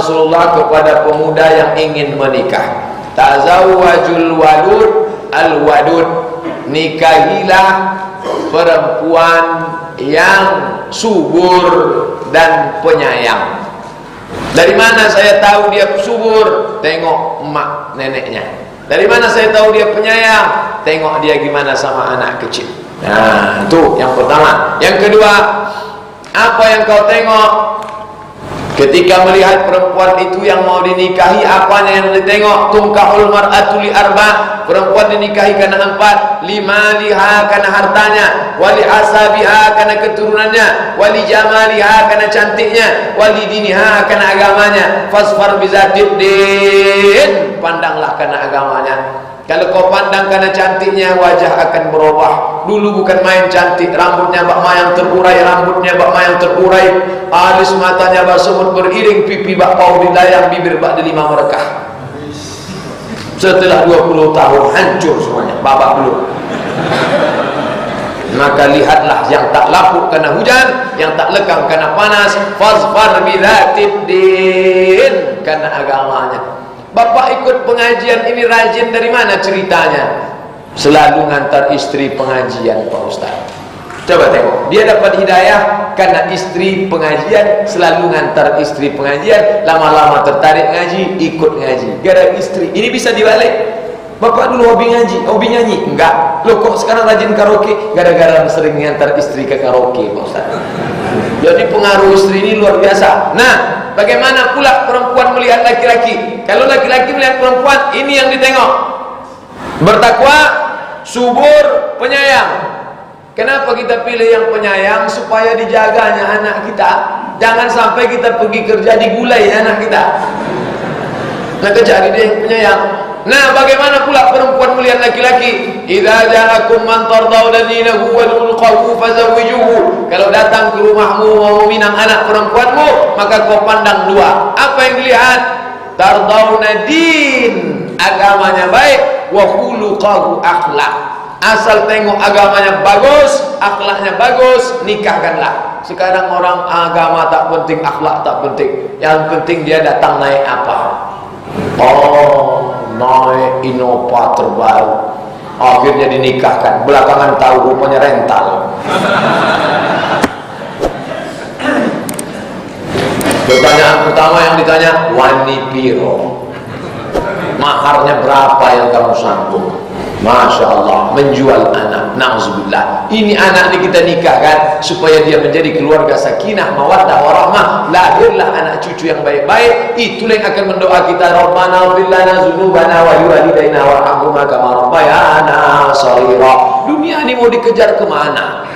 Rasulullah kepada pemuda yang ingin menikah, tazawwajul wadud al-wadud, nikahilah perempuan yang subur dan penyayang. Dari mana saya tahu dia subur? Tengok emak neneknya. Dari mana saya tahu dia penyayang? Tengok dia gimana sama anak kecil. Nah, itu yang pertama. Yang kedua, apa yang kau tengok ketika melihat perempuan itu yang mau dinikahi? Apanya yang ditengok? Tungkahul mar'atu li arba, perempuan dinikahi karena 4: limaliha karena hartanya, wali asabiha karena keturunannya, wali jamaliha karena cantiknya, wali diniha karena agamanya. Fasfar bizatid din, pandanglah karena agamanya. Kalau kau pandang karena cantiknya, wajah akan berubah. Dulu bukan main cantik, rambutnya bak mayang terurai, rambutnya bak mayang terurai, alis matanya bak semut beriring, pipi bak pau dilayang, bibir bak delima merekah. Setelah 20 tahun hancur semuanya, babak belur. Maka lihatlah yang tak lapuk karena hujan, yang tak lekang karena panas. Fazfar bidzatid din, karena agamanya. Bapak ikut pengajian ini rajin dari mana ceritanya? Selalu ngantar istri pengajian, Pak Ustaz. Coba tengok, dia dapat hidayah karena istri pengajian, selalu ngantar istri pengajian, lama-lama tertarik ngaji, ikut ngaji. Gara istri, ini bisa dibalik. Bapak dulu hobi ngaji, hobi nyanyi? Enggak. Loh kok sekarang rajin karaoke? Gara-gara sering ngantar istri ke karaoke, Pak Ustaz. Jadi pengaruh istri ini luar biasa. Nah, bagaimana pula perempuan melihat laki-laki? Kalau laki-laki melihat perempuan, ini yang ditengok: bertakwa, subur, penyayang. Kenapa kita pilih yang penyayang? Supaya dijaganya anak kita. Jangan sampai kita pergi kerja digulai anak kita. Nah, cari dia yang penyayang. Nah, bagaimana pula perempuan melihat laki-laki? Idza ja'akum man tardawna dinahu wa khulquhu fazawwijuhu. Kalau datang ke rumahmu mau minang anak perempuanmu, maka kau pandang dua. Apa yang dilihat? Tardawna din, agamanya baik, wa khulquhu akhlak. Asal tengok agamanya bagus, akhlaknya bagus, nikahkanlah. Sekarang orang agama tak penting, akhlak tak penting. Yang penting dia datang naik apa? Oh, naik Innova terbaru, akhirnya dinikahkan. Belakangan tahu rupanya rental. Pertanyaan pertama yang ditanya, wani piro, maharnya berapa yang kamu sanggup? Masya Allah, menjual anak. Na'udzubillah. Ini anak ini kita nikahkan supaya dia menjadi keluarga sakinah, mawaddah, warahmah. Lahirlah anak cucu yang baik-baik. Itulah yang akan mendoa kita, Rabbana ighfir lana dzunubana wa liwalidayna warhamhuma kama rabbayana shaghira. Dunia ini mau dikejar kemana?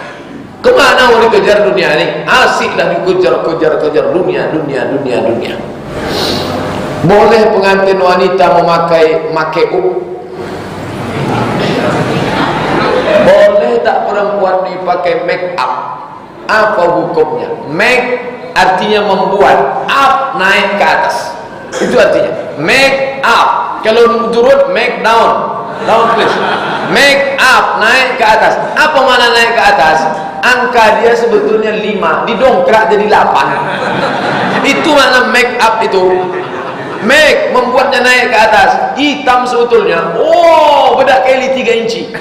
Kemana mau dikejar dunia ini? Asiklah dikejar-kejar dunia. Boleh pengantin wanita memakai makeup? Boleh tak perempuan ini pakai make up? Apa hukumnya? Make artinya membuat, up naik ke atas. Itu artinya make up. Kalau turun, make down. Down please. Make up, naik ke atas. Apa mana naik ke atas? Angka dia sebetulnya 5, didongkrak jadi 8. Itu mana make up itu. Make, membuatnya naik ke atas. Hitam sebetulnya. Oh, bedak Kelly 3 inci.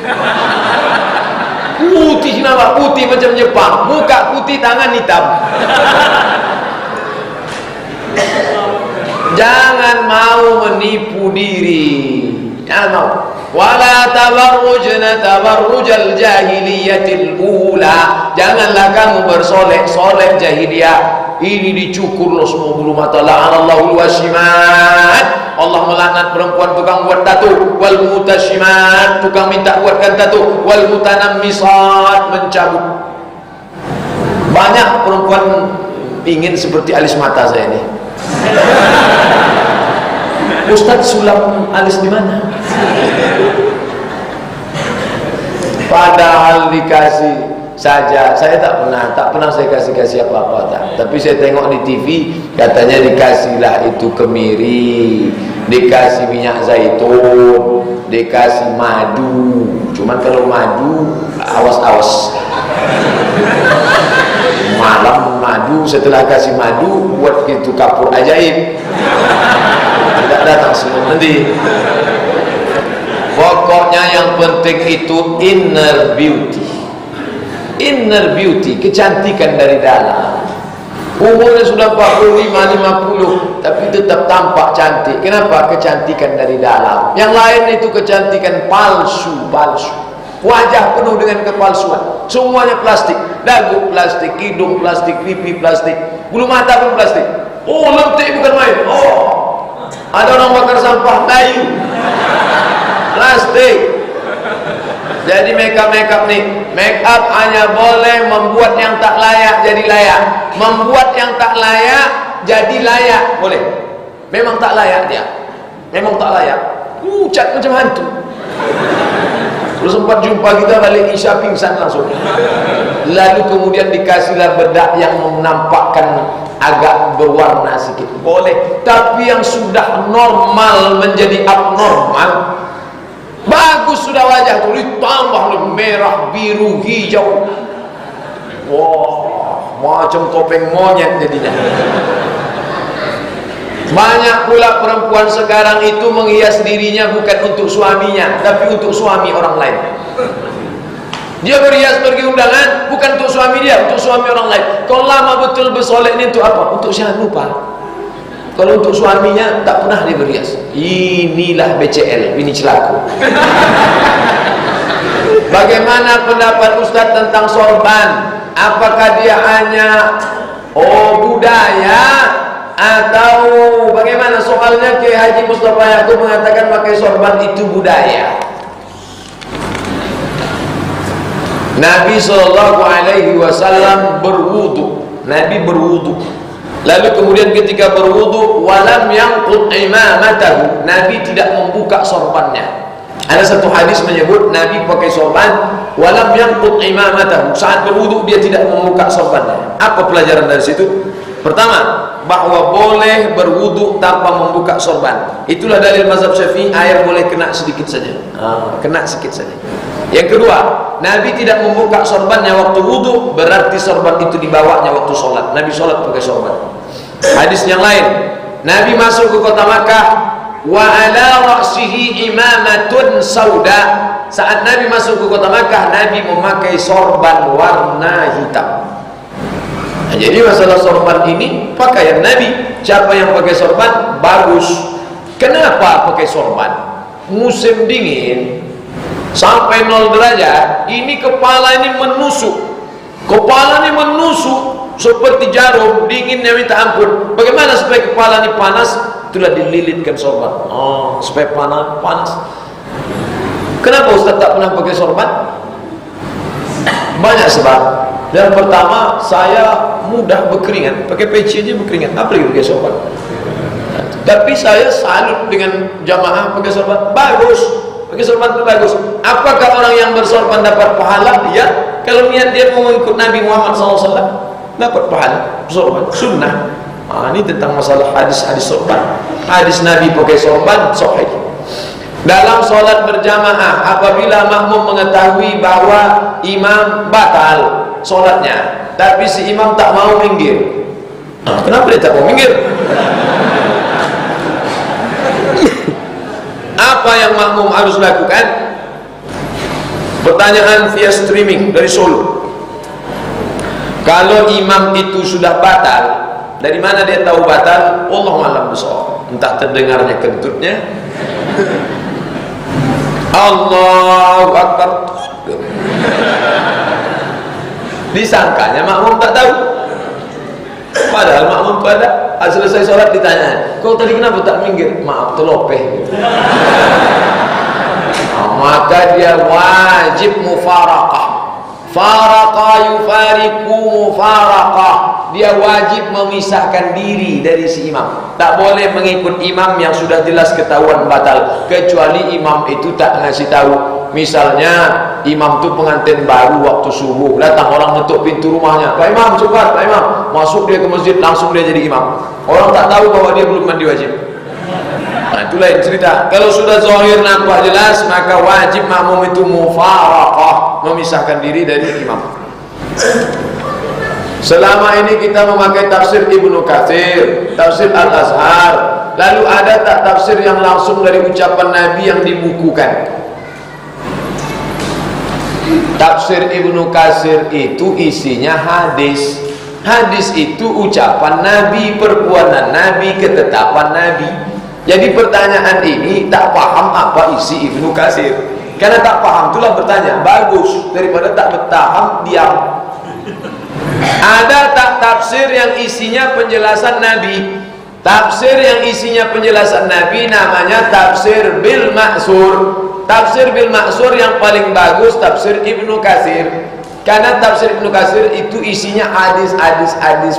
Putih, nama putih macam Jepang. Muka putih, tangan hitam. Jangan mau menipu diri. Jangan mau. Wala tabarrujna tabarrujal jahiliyatil ula. Janganlah kamu bersolek-solek jahiliyah. Ini dicukur loh semua bulu mata. La'anallahul washimat. Allah melaknat perempuan tukang buat tato. Wal mutashimat, tukang minta buatkan tato. Wal mutanammisat, mencabut. Banyak perempuan ingin seperti alis mata saya ini. Ustaz sulam alis di mana? Padahal dikasih saja. Saya tak pernah saya kasih apa-apa tak. Tapi saya tengok di TV katanya dikasihlah itu kemiri, dikasih minyak zaitun, dikasih madu. Cuman kalau madu awas-awas. Malam madu, setelah kasih madu buat itu kapur ajaib, tidak datang semua nanti. Pokoknya yang penting itu inner beauty. Inner beauty, kecantikan dari dalam. Umurnya sudah 45-50 tapi tetap tampak cantik. Kenapa? Kecantikan dari dalam. Yang lain itu kecantikan palsu. Wajah penuh dengan kepalsuan. Semuanya plastik. Dagu plastik, hidung plastik, pipi plastik, bulu mata pun plastik. Oh, lentik bukan main. Oh, ada orang bakar sampah kayu, plastik. Jadi make up nih, make up hanya boleh membuat yang tak layak jadi layak, membuat yang tak layak jadi layak boleh. Memang tak layak dia, memang tak layak. Cat macam hantu. Kalau sempat jumpa kita balik isya pingsan langsung. Lalu kemudian dikasihlah bedak yang menampakkan agak berwarna sedikit boleh. Tapi yang sudah normal menjadi abnormal. Bagus sudah wajah tuh, ditambah merah, biru, hijau. Wah, macam topeng monyet jadinya. Banyak pula perempuan sekarang itu menghias dirinya bukan untuk suaminya, tapi untuk suami orang lain. Dia berhias pergi undangan bukan untuk suami dia, untuk suami orang lain. Kalau lama betul bersolek ini untuk apa? Untuk siapa lupa. Kalau untuk suaminya tak pernah dia berhias. Inilah BCL, bini celaka. Bagaimana pendapat Ustaz tentang sorban? Apakah dia hanya budaya atau bagaimana? Soalnya Kiai Haji Mustafa Yaakob mengatakan pakai sorban itu budaya. Nabi SAW berwudu. Nabi berwudu. Lalu kemudian ketika berwudu, walam yanqud imamatahu, Nabi tidak membuka sorbannya. Ada satu hadis menyebut Nabi pakai sorban, walam yanqud imamatahu, saat berwudu dia tidak membuka sorbannya. Apa pelajaran dari situ? Pertama, bahwa boleh berwudu tanpa membuka sorban. Itulah dalil mazhab Syafi'i, air boleh kena sedikit saja. Kena sedikit saja. Yang kedua, Nabi tidak membuka sorbannya waktu wudu, berarti sorban itu dibawanya waktu sholat. Nabi sholat pakai sorban. Hadis yang lain, Nabi masuk ke kota Makkah, wa ala ra'sihi imamatun sauda. Saat Nabi masuk ke kota Makkah, Nabi memakai sorban warna hitam. Nah, jadi masalah sorban ini pakaian Nabi. Siapa yang pakai sorban bagus. Kenapa pakai sorban? Musim dingin sampai 0 derajat, ini kepala ini menusuk. Kepala ini menusuk seperti jarum, dinginnya minta ampun. Bagaimana supaya kepala ini panas? Itulah dililitkan sorban. Supaya panas. Kenapa Ustaz tak pernah pakai sorban? Banyak sebab. Yang pertama, saya mudah berkeringat, pakai peci aja berkeringat, apalagi pakai sorban. Tapi saya salut dengan jamaah pakai sorban, bagus. Pakai sorban itu bagus. Apakah orang yang bersorban dapat pahala? Ya, kalau niat dia mau mengikut Nabi Muhammad SAW, dapat pahala. Sorban sunnah. Ini tentang masalah hadis-hadis sorban. Hadis Nabi pakai sorban sahih. Dalam solat berjamaah, apabila makmum mengetahui bahwa imam batal solatnya, tapi si imam tak mau minggir, kenapa dia tak mau minggir? Apa yang makmum harus lakukan? Pertanyaan via streaming dari Solo. Kalau imam itu sudah batal, dari mana dia tahu batal? Wallahu a'lam bishawab. Entah terdengarnya kentutnya, Allahu Akbar, disangkanya makmum tak tahu. Padahal makmum pada selesai sholat ditanya, kau tadi kenapa tak minggir? Maaf, terlopeh. Maka dia wajib mufaraqah. Faraqah yufariqu mufaraqah. Dia wajib memisahkan diri dari si imam. Tak boleh mengikut imam yang sudah jelas ketahuan batal, kecuali imam itu tak ngasih tahu. Misalnya imam tu pengantin baru waktu subuh, datang orang ketuk pintu rumahnya, Pak Imam cepat, Pak Imam, masuk dia ke masjid, langsung dia jadi imam. Orang tak tahu bahwa dia belum mandi wajib. Nah, itu lain cerita. Kalau sudah zahir nampak jelas, maka wajib makmum itu mufaraqah, memisahkan diri dari imam. Selama ini kita memakai tafsir Ibnu Katsir, tafsir Al-Azhar, lalu ada tak tafsir yang langsung dari ucapan Nabi yang dibukukan? Tafsir Ibnu Katsir itu isinya hadis. Hadis itu ucapan Nabi, perbuatan Nabi, ketetapan Nabi. Jadi pertanyaan ini tak paham apa isi Ibnu Katsir. Karena tak paham itulah bertanya. Bagus daripada tak bertaham diam. Ada tak tafsir yang isinya penjelasan Nabi? Tafsir yang isinya penjelasan Nabi namanya tafsir bil ma'sur. Tafsir bil ma'sur yang paling bagus tafsir Ibnu Katsir. Karena tafsir Ibnu Katsir itu isinya hadis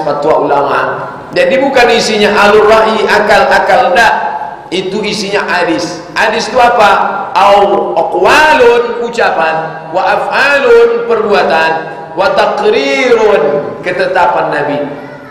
fatwa ulama. Jadi bukan isinya alur ra'yi, akal-akal, enggak. Itu isinya hadis. Hadis itu apa? Aqwalun, ucapan, wa af'alun, perbuatan, wa taqrirun, ketetapan Nabi.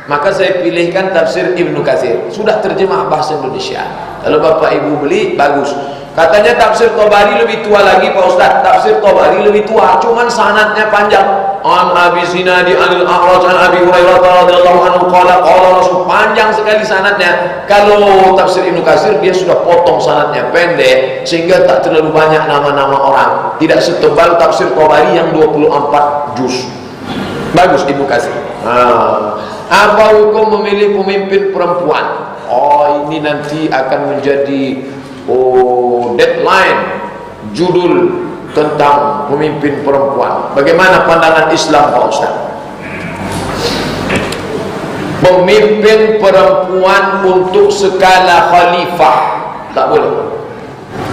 Maka saya pilihkan tafsir Ibnu Katsir. Sudah terjemah bahasa Indonesia. Kalau Bapak Ibu beli, bagus. Katanya tafsir Tabari lebih tua lagi Pak Ustaz. Tafsir Tabari lebih tua, cuman sanadnya panjang. An Abi Zinadi anil A'raj an Abi Hurairah radhiyallahu anhu qala Rasul, panjang sekali sanadnya. Kalau tafsir Ibnu Katsir dia sudah potong sanadnya, pendek sehingga tak terlalu banyak nama-nama orang. Tidak setebal tafsir Tabari yang 24 juz. Bagus Ibnu Katsir. Apa hukum memilih pemimpin perempuan? Oh, ini nanti akan menjadi deadline judul tentang pemimpin perempuan. Bagaimana pandangan Islam Pak Ustaz? Pemimpin perempuan untuk skala khalifah tak boleh.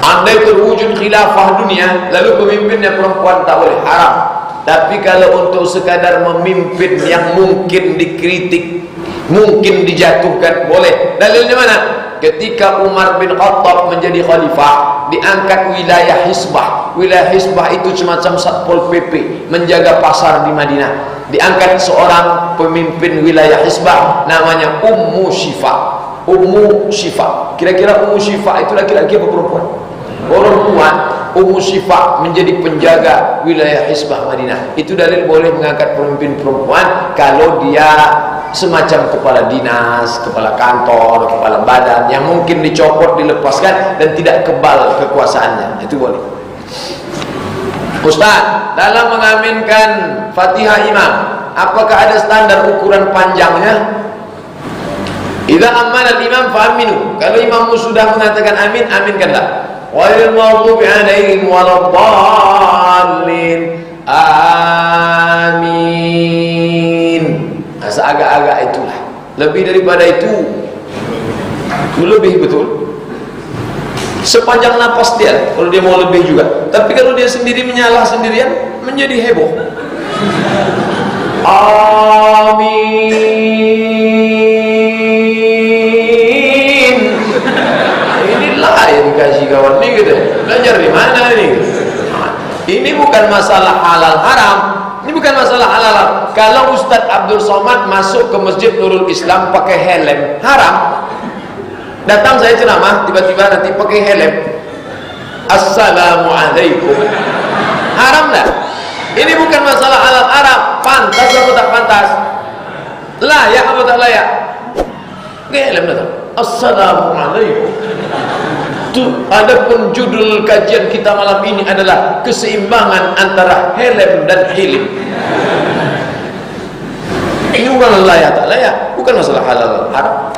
Andai terwujud khilafah dunia, lalu pemimpinnya perempuan tak boleh, haram. Tapi kalau untuk sekadar memimpin yang mungkin dikritik, mungkin dijatuhkan, boleh. Dalilnya mana? Ketika Umar bin Khattab menjadi khalifah, diangkat wilayah Hisbah. Wilayah Hisbah itu semacam Satpol PP, menjaga pasar di Madinah. Diangkat seorang pemimpin wilayah Hisbah, namanya Ummu Syifa. Ummu Syifa. Kira-kira Ummu Syifa itu laki-laki apa perempuan? Perempuan. Ummu Syifa menjadi penjaga wilayah Hisbah Madinah. Itu dalil boleh mengangkat pemimpin perempuan kalau dia semacam kepala dinas, kepala kantor, kepala badan yang mungkin dicopot, dilepaskan dan tidak kebal kekuasaannya. Itu boleh. Ustaz, dalam mengaminkan Fatihah imam, apakah ada standar ukuran panjangnya? Idza amana al-imam fa'aminu. Kalau imammu sudah mengatakan amin, aminkanlah. Ghairil maghdubi 'alaihim waladdallin. Amin. Agak-agak itulah. Lebih daripada itu lebih betul. Sepanjang napas dia, kalau dia mau lebih juga. Tapi kalau dia sendiri menyalah sendirian, menjadi heboh. Amin. Ini lain kasih kawan nih gitu. Belajar di mana ini? Ini bukan masalah halal haram. Ini bukan masalah halal. Kalau Ustadz Abdul Somad masuk ke Masjid Nurul Islam pakai helm, haram. Datang saya ceramah, tiba-tiba nanti pakai helm. Assalamualaikum. Haram dah. Ini bukan masalah halal haram. Pantas atau tak pantas? Layak atau tak layak? Pakai helm datang. Assalamualaikum. Adapun judul kajian kita malam ini adalah keseimbangan antara helm dan hilim. Ini bukan layak tak layak, bukan masalah halal haram.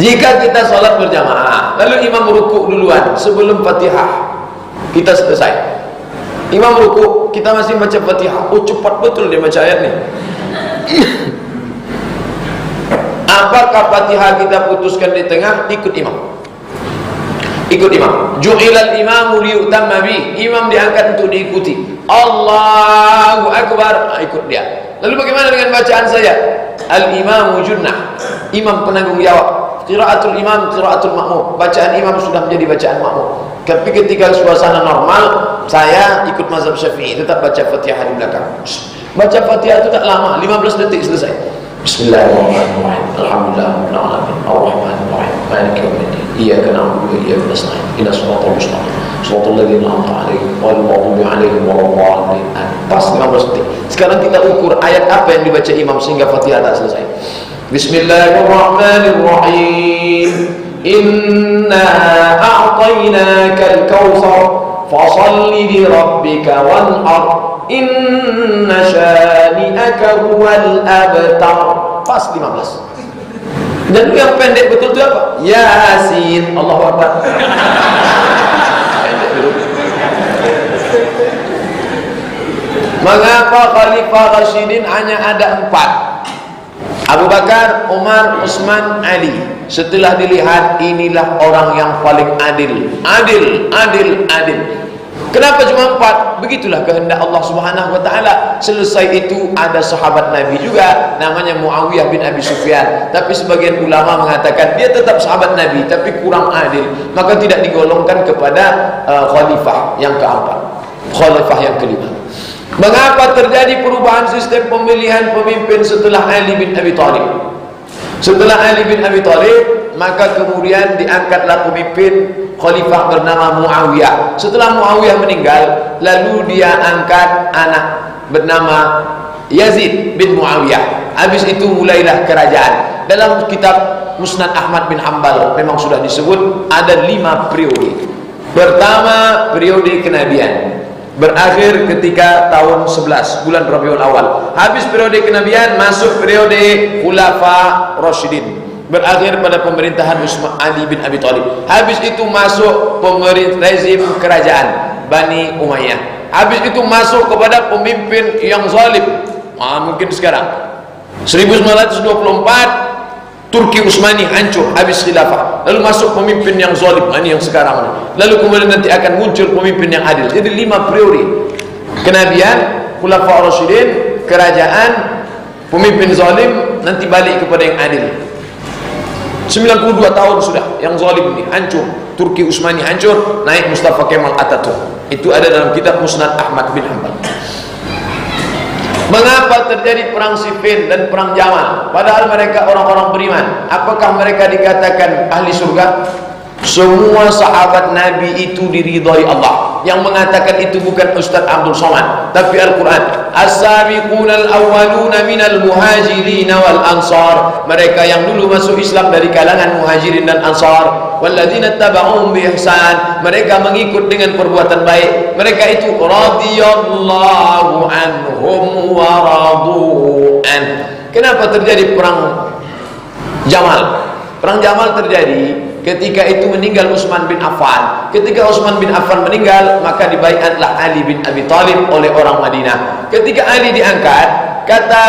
Jika kita sholat berjamaah, lalu imam rukuk duluan sebelum Fatihah, kita selesai. Imam rukuk, kita masih baca Fatihah. Oh, cepat betul dia baca ayat nih. Apakah Fatihah kita putuskan di tengah? Ikut imam. Ikut imam. Ju'ilal imamu liyutamma bih. Imam diangkat untuk diikuti. Allahu Akbar. Ikut dia. Lalu bagaimana dengan bacaan saya? Al-imamu junnah. Imam penanggung jawab. Qiraatul imam, qiraatul makmum. Bacaan imam sudah menjadi bacaan makmum. Tapi ketika suasana normal, saya ikut mazhab Syafi'i, tetap baca Fatihah di belakang. Baca Fatihah itu tak lama, 15 detik selesai. Bismillahirrahmanirrahim. Alhamdulillahirabbil alamin. Arrahmanirrahim. Maliki yaumiddin. Iyyaka na'budu wa iyyaka nasta'in. Ihdinas siratal mustaqim. Shiratal ladzina an'amta 'alaihim ghairil maghdubi 'alaihim waladdallin. Pas 15 detik. Sekarang kita ukur ayat apa yang dibaca imam sehingga Fatihah tak selesai. Bismillahirrahmanirrahim. Inna a'tainakal kautsar fasalli li rabbika wanhar inna syani'aka huwal abtar. Pas 15. Dan yang pendek betul itu apa? Yasin. Allahu Akbar. Pendek betul. Mengapa Khalifah Rasyidin hanya ada 4? Abu Bakar, Umar, Utsman, Ali. Setelah dilihat, inilah orang yang paling adil. Kenapa cuma 4? Begitulah kehendak Allah Subhanahu wa taala. Selesai itu ada sahabat Nabi juga namanya Muawiyah bin Abi Sufyan. Tapi sebagian ulama mengatakan dia tetap sahabat Nabi tapi kurang adil, maka tidak digolongkan kepada khalifah yang keempat, khalifah yang kelima. Mengapa terjadi perubahan sistem pemilihan pemimpin setelah Ali bin Abi Thalib? Setelah Ali bin Abi Thalib, maka kemudian diangkatlah pemimpin khalifah bernama Muawiyah. Setelah Muawiyah meninggal, lalu dia angkat anak bernama Yazid bin Muawiyah. Habis itu mulailah kerajaan. Dalam kitab Musnad Ahmad bin Hanbal memang sudah disebut ada 5 periode. Pertama, periode kenabian, berakhir ketika tahun 11 bulan Rabiul Awal. Habis periode kenabian, masuk periode Khulafa Rasyidin, berakhir pada pemerintahan Utsman Ali bin Abi Thalib. Habis itu masuk rezim kerajaan Bani Umayyah. Habis itu masuk kepada pemimpin yang zalim. Mungkin sekarang 1924 Turki Utsmani hancur habis khilafah. Lalu masuk pemimpin yang zalim, ini yang sekarang. Lalu kemudian nanti akan muncul pemimpin yang adil. Jadi 5 periode. Kenabian, Khulafa Rasyidin, kerajaan, pemimpin zalim, nanti balik kepada yang adil. 92 tahun sudah yang zalim ini hancur. Turki Utsmani hancur, naik Mustafa Kemal Atatürk. Itu ada dalam kitab Musnad Ahmad bin Hanbal. Mengapa terjadi perang Siffin dan perang Jamal? Padahal mereka orang-orang beriman. Apakah mereka dikatakan ahli surga? Semua sahabat Nabi itu diridhai Allah. Yang mengatakan itu bukan Ustaz Abdul Somad, tapi Al-Quran. As-sabiqunal awwaluna minal muhajirin wal ansar. Mereka yang dulu masuk Islam dari kalangan muhajirin dan ansar. Walladzina taba'uhum bi ihsan. Mereka mengikut dengan perbuatan baik. Mereka itu radhiyallahu anhum wa radu an. Kenapa terjadi perang Jamal? Perang Jamal terjadi ketika itu meninggal Utsman bin Affan. Ketika Utsman bin Affan meninggal, maka dibaiatlah Ali bin Abi Thalib oleh orang Madinah. Ketika Ali diangkat, kata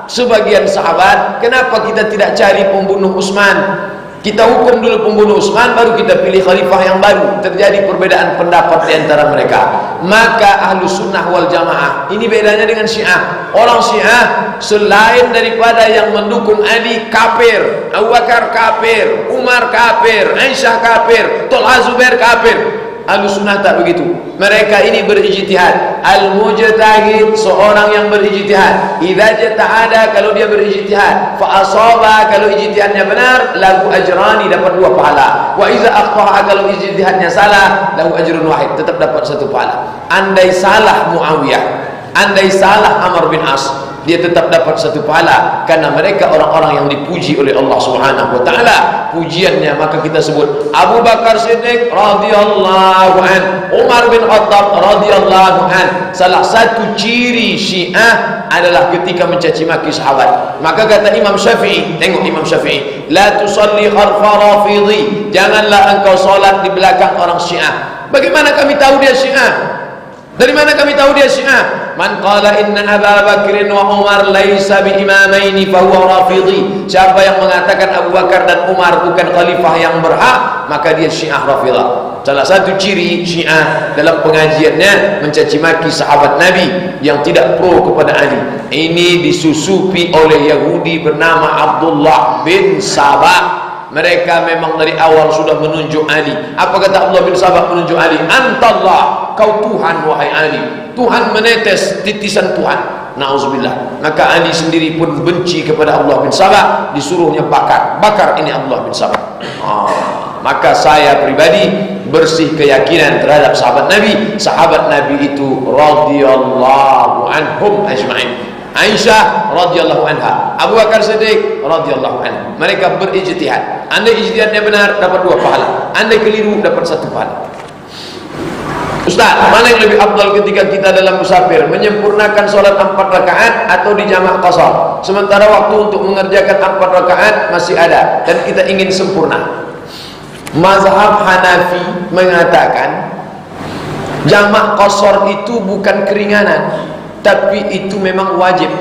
sebagian sahabat, kenapa kita tidak cari pembunuh Utsman? Kita hukum dulu pembunuh Utsman, baru kita pilih khalifah yang baru. Terjadi perbedaan pendapat di antara mereka. Maka ahlu sunnah wal jamaah, ini bedanya dengan Syiah. Orang Syiah selain daripada yang mendukung Ali kafir, Abu Bakar kafir, Umar kafir, Aisyah kafir, Tolha Zubair kafir. Ahlu sunnah tak begitu. Mereka ini berijtihad. Al-mujtahid, seorang yang berijtihad. Idza jatahada, kalau dia berijtihad, fa asaba, kalau ijtihadnya benar, lahu ajrani, dapat 2 pahala. Wa idza akhta'a, kalau ijtihadnya salah, lahu ajrun wahid, tetap dapat 1 pahala. Andai salah Muawiyah, andai salah Amr bin As, dia tetap dapat 1 pahala, karena mereka orang-orang yang dipuji oleh Allah Subhanahu wa taala. Pujiannya maka kita sebut Abu Bakar Siddiq radhiyallahu an, Umar bin Khattab radhiyallahu an. Salah satu ciri Syiah adalah ketika mencaci maki sahabat. Maka kata Imam Syafi'i, tengok Imam Syafi'i, la tusalli khalfa rafidhi, janganlah engkau salat di belakang orang Syiah. Bagaimana kami tahu dia Syiah? Dari mana kami tahu dia Syiah? Man qala inna Abu Bakr wa Umar laisa bi imamaini fa huwa rafidhi. Siapa yang mengatakan Abu Bakar dan Umar bukan khalifah yang berhak, maka dia Syiah Rafidah. Salah satu ciri Syiah dalam pengajiannya mencaci maki sahabat Nabi yang tidak pro kepada Ali. Ini disusupi oleh Yahudi bernama Abdullah bin Sabah. Mereka memang dari awal sudah menunjuk Ali. Apa kata Abdullah bin Sabah menunjuk Ali? Antallah, kau Tuhan wahai Ali. Tuhan menetes titisan Tuhan. Na'udzubillah. Maka Ali sendiri pun benci kepada Abdullah bin Sabah, disuruhnya bakar. Bakar ini Abdullah bin Sabah. Maka saya pribadi bersih keyakinan terhadap sahabat Nabi. Sahabat Nabi itu radhiyallahu anhum ajma'in. Aisyah radhiyallahu anha, Abu Bakar Siddiq radhiyallahu anhu. Mereka berijtihad. Andai ijtihadnya benar dapat 2 pahala, andai keliru dapat 1 pahala. Ustaz, mana yang lebih afdal ketika kita dalam musafir, menyempurnakan sholat 4 rakaat atau di jamak qashar? Sementara waktu untuk mengerjakan 4 rakaat masih ada dan kita ingin sempurna. Mazhab Hanafi mengatakan jamak qashar itu bukan keringanan, tapi itu memang wajib.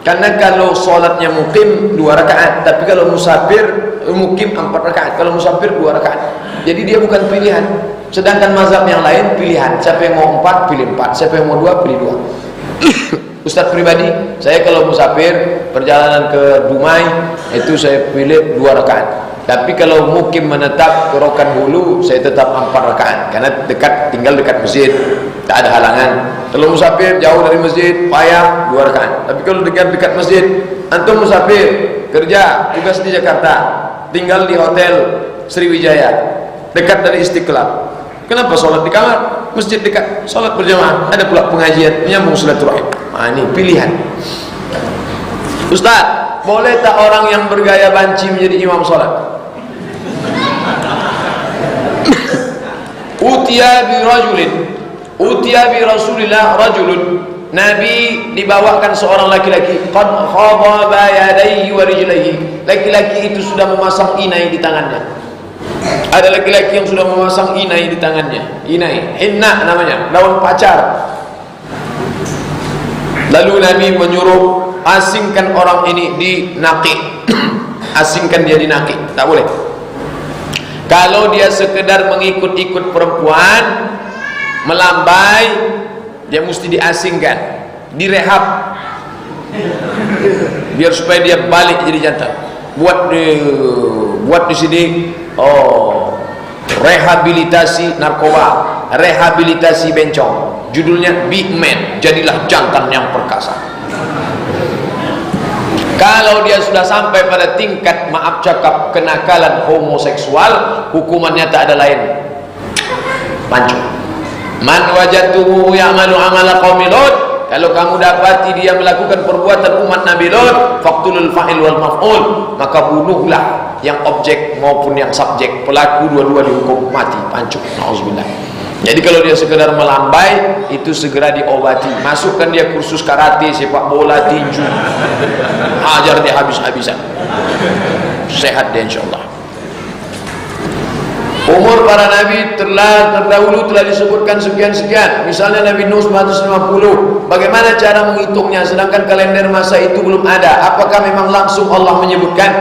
Karena kalau sholatnya mukim 2 rakaat, tapi kalau musafir mukim 4 rakaat, kalau musafir 2 rakaat. Jadi dia bukan pilihan. Sedangkan mazhab yang lain pilihan. Siapa yang mau 4 pilih 4, siapa yang mau 2 pilih 2. Ustadz pribadi, saya kalau musafir perjalanan ke Dumai itu saya pilih 2 rakaat. Tapi kalau mukim menetap ke Rokan Hulu, saya tetap 4 rakaat karena dekat, tinggal dekat masjid, tak ada halangan. Kalau musafir jauh dari masjid, payah 2 rakaat. Tapi kalau dekat masjid, antum musafir kerja tugas di Jakarta, tinggal di hotel Sriwijaya, dekat dari Istiqlal. Kenapa sholat di kamar? Masjid dekat, sholat berjamaah, ada pula pengajian, menyambung silaturahim. Nah, ini pilihan. Ustaz, boleh tak orang yang bergaya banci menjadi imam sholat? Utiya bi Rasulillah rajulun. Nabi dibawakan seorang laki-laki, qad khadaba yadayhi wa rijlaihi. Laki-laki itu sudah memasang inai di tangannya. Ada laki-laki yang sudah memasang inai di tangannya. Inai, hinna namanya, daun pacar. Lalu Nabi menyuruh asingkan orang ini di naqi. Asingkan dia di naqi, tak boleh. Kalau dia sekedar mengikut-ikut perempuan, melambai, dia mesti diasingkan, direhab, biar supaya dia balik jadi jantan. Buat di sini, rehabilitasi narkoba, rehabilitasi bencong. Judulnya Big Man, jadilah jantan yang perkasa. Kalau dia sudah sampai pada tingkat, maaf cakap, kenakalan homoseksual, hukumannya tak ada lain, pancung. Man wajadtuhu ya'malu amala qaumi Lut. Kalau kamu dapati dia melakukan perbuatan umat Nabi Lut, faqtulul fa'il wal maf'ul, maka bunuhlah yang objek maupun yang subjek. Pelaku dua-dua dihukum mati, pancung. Nauzubillah. Jadi kalau dia sekedar melambai, itu segera diobati. Masukkan dia kursus karate, sepak bola, tinju, hajar dia habis-habisan, sehat dia insyaallah. Umur para nabi terdahulu telah disebutkan sekian-sekian. Misalnya Nabi Nuh 150. Bagaimana cara menghitungnya sedangkan kalender masa itu belum ada? Apakah memang langsung Allah menyebutkan?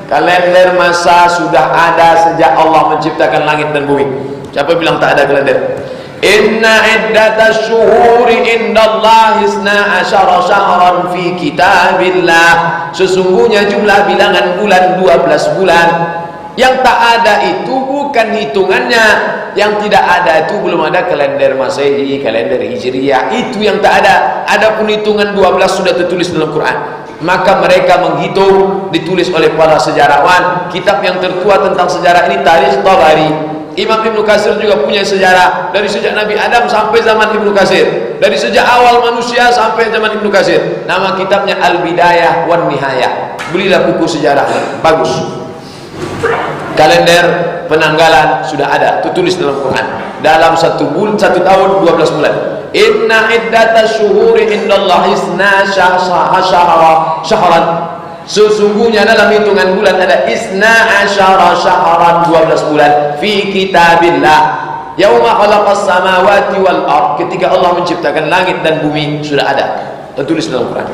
Kalender masa sudah ada sejak Allah menciptakan langit dan bumi. Siapa bilang tak ada kalender? Inna iddatash syuhuri indallahi 12 syahran fi kitabillah. Sesungguhnya jumlah bilangan bulan 12 bulan. Yang tak ada itu bukan hitungannya. Yang tidak ada itu belum ada kalender Masehi, kalender Hijriyah. Itu yang tak ada. Adapun hitungan 12 sudah tertulis dalam Quran. Maka mereka menghitung, ditulis oleh para sejarawan. Kitab yang tertua tentang sejarah ini Tarikh Tabari. Imam Ibnu Katsir juga punya sejarah dari sejak Nabi Adam sampai zaman Ibnu Katsir, dari sejak awal manusia sampai zaman Ibnu Katsir. Nama kitabnya Al-Bidayah wan Nihayah. Belilah buku sejarah, bagus. Kalender penanggalan sudah ada, tertulis dalam Quran. Dalam satu tahun 12 bulan. Inna iddatash syuhuri indallahi 12 syahran. Sesungguhnya dalam hitungan bulan ada 12 syahran, 12 bulan fi kitabillah. Yauma khalaqas samawati wal ard, ketika Allah menciptakan langit dan bumi sudah ada, tertulis dalam Quran.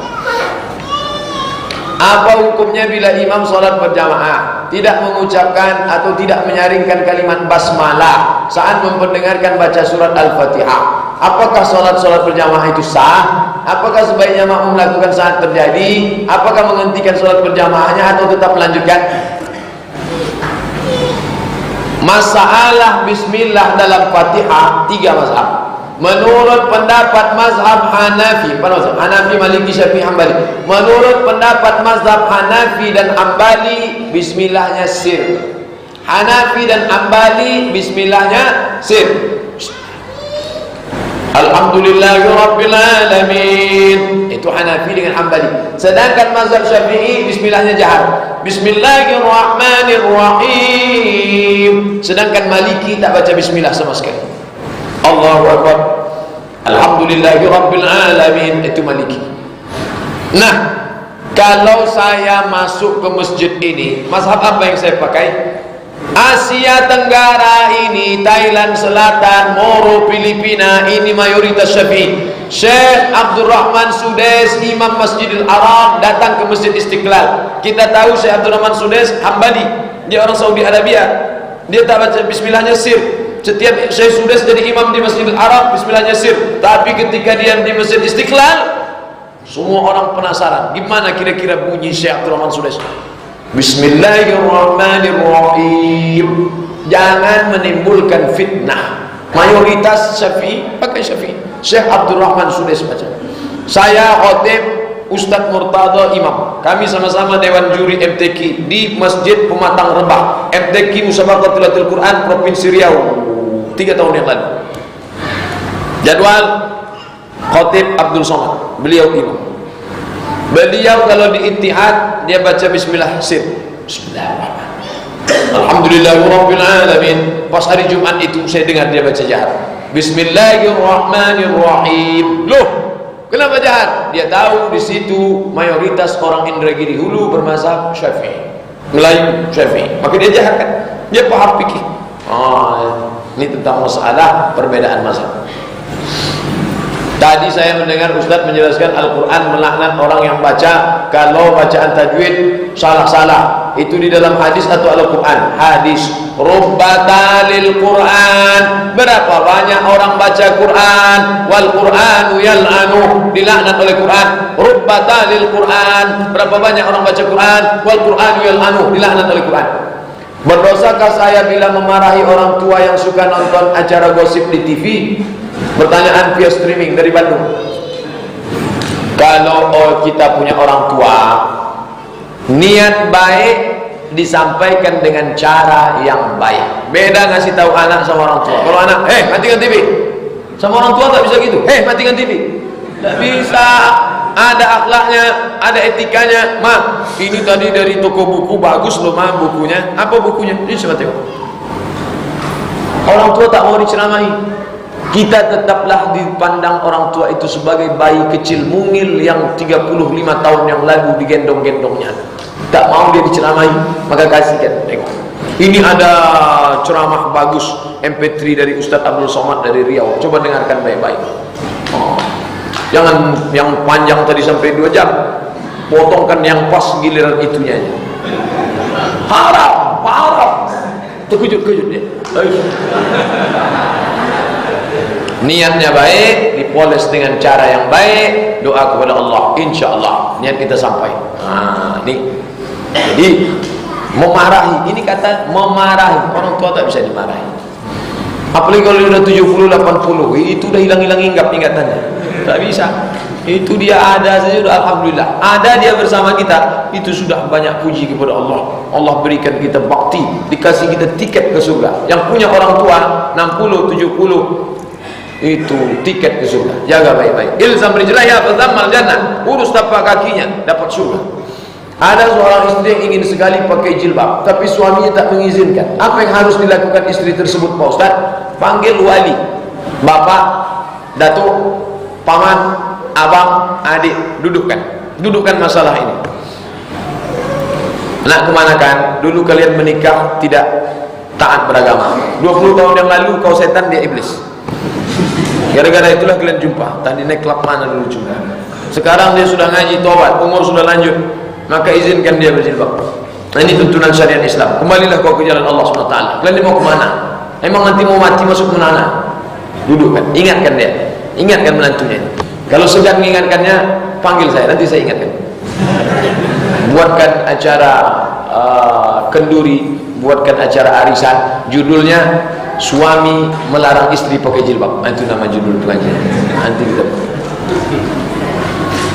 Apa hukumnya bila imam salat berjamaah tidak mengucapkan atau tidak menyaringkan kalimat basmalah saat memperdengarkan baca surat Al-Fatihah? Apakah salat berjamaah itu sah? Apakah sebaiknya makmum melakukan saat terjadi? Apakah menghentikan salat berjamaahnya atau tetap melanjutkan? Masalah bismillah dalam Fatihah 3 mazhab. Menurut pendapat mazhab Hanafi, Hanafi, Maliki, Syafi'i, Hambali. Menurut pendapat mazhab Hanafi dan Hambali, bismillahnya sir. Hanafi dan Hambali bismillahnya sir. Alhamdulillahirrabbilalamin, itu Hanafi dengan Hambali. Sedangkan mazhab Syafi'i bismillahnya jahar, Bismillahirrahmanirrahim. Sedangkan Maliki tak baca bismillah sama sekali. Allahu Akbar, Alhamdulillahirrabbilalamin, itu Maliki. Nah, kalau saya masuk ke masjid ini, mazhab apa yang saya pakai? Asia Tenggara ini, Thailand Selatan, Moro, Filipina, ini mayoritas Syafi'i. Syekh Abdul Rahman Sudes, Imam Masjidil Haram, datang ke Masjid Istiqlal. Kita tahu Syekh Abdul Rahman Sudes Hambali, dia orang Saudi Arabia. Dia tak baca bismillahnya sir. Setiap Syekh Sudes jadi imam di Masjidil Haram, bismillahnya sir. Tapi ketika dia di Masjid Istiqlal, semua orang penasaran, gimana kira-kira bunyi Syekh Abdul Rahman Sudes? Bismillahirrahmanirrahim. Jangan menimbulkan fitnah. Mayoritas Syafi'i pakai Syafi'i. Syekh Abdul Rahman Sudes baca. Saya khotib, Ustadz Murtada imam. Kami sama-sama dewan juri MTQ di Masjid Pematang Rebah, MTQ Musabaqatul Quran Provinsi Riau 3 tahun yang lalu. Jadwal khotib Abdul Somad, beliau imam. Beliau kalau di Ittihad dia baca bismillah sir. Bismillahirrahmanirrahim. Alhamdulillahirrabbilalamin. Pas hari Jumat itu saya dengar dia baca jahar. Bismillahirrahmanirrahim. Loh, kenapa jahar? Dia tahu di situ mayoritas orang Indragiri Hulu bermazhab Syafi'i, Melayu Syafi'i. Maka dia jahar kan. Dia paham fikih. Ini tentang masalah perbedaan mazhab. Tadi saya mendengar Ustadz menjelaskan Al-Quran melaknat orang yang baca kalau bacaan tajwid salah-salah. Itu di dalam hadis atau Al-Quran? Hadis. Rubbatalil Quran. Berapa banyak orang baca Quran, wal Quranu yal'anu, dilaknat oleh Quran. Rubbatalil Quran. Berapa banyak orang baca Quran, wal Quranu yal'anu, dilaknat oleh Quran. Berdosakah saya bila memarahi orang tua yang suka nonton acara gosip di TV? Pertanyaan via streaming dari Bandung. Kalau kita punya orang tua, niat baik disampaikan dengan cara yang baik. Beda ngasih tahu anak sama orang tua. Kalau anak, matikan TV. Sama orang tua tak bisa gitu. Matikan TV. Tak bisa. Ada akhlaknya, ada etikanya. Ma, ini tadi dari toko buku bagus loh ma bukunya. Apa bukunya? Ini coba tengok. Orang tua tak mau diceramahi. Kita tetaplah dipandang orang tua itu sebagai bayi kecil mungil yang 35 tahun yang lalu digendong-gendongnya. Tak mau dia diceramahi, maka kasihkan. Tengok. Ini ada ceramah bagus MP3 dari Ustadz Abdul Somad dari Riau. Coba dengarkan baik-baik. Jangan yang panjang tadi sampai 2 jam. Potongkan yang pas giliran itunya. Haram, haram. Terkejut-kejut dia. Niatnya baik, dipoles dengan cara yang baik, doa kepada Allah, insya Allah niat kita sampai. Ini jadi memarahi, ini kata memarahi. Orang tua tak bisa dimarahi. Apalagi kalau sudah 70, 80, itu udah hilang-hilang ingatannya. Tak bisa. Itu dia ada saja sudah alhamdulillah. Ada dia bersama kita, itu sudah banyak puji kepada Allah. Allah berikan kita bakti, dikasih kita tiket ke surga. Yang punya orang tua 60, 70, itu tiket ke surga. Jaga baik-baik. Ilzam rijlaiha fadhammal jannah. Urus tapak kakinya dapat surga. Ada seorang istri yang ingin sekali pakai jilbab, tapi suaminya tak mengizinkan. Apa yang harus dilakukan istri tersebut, Pak Ustaz? Panggil wali, bapak, datuk, paman, abang, adik, dudukkan masalah ini. Nak kemanakan? Dulu kalian menikah tidak taat beragama. 20 tahun yang lalu kau setan, dia iblis. Gara-gara itulah kalian jumpa. Tadi naik klub mana dulu juga. Sekarang dia sudah ngaji tobat, umur sudah lanjut, maka izinkan dia berjilbab. Nah, ini tuntunan syariat Islam. Kembalilah kau ke jalan Allah SWT. Kalian mau kemana? Emang nanti mau mati masuk mana? Dudukkan, ingatkan dia, ingatkan menantunya. Kalau segan mengingatkannya, panggil saya, nanti saya ingatkan. Buatkan acara kenduri, buatkan acara arisan, judulnya suami melarang istri pakai jilbab. Itu nama judul pengajian. Nanti kita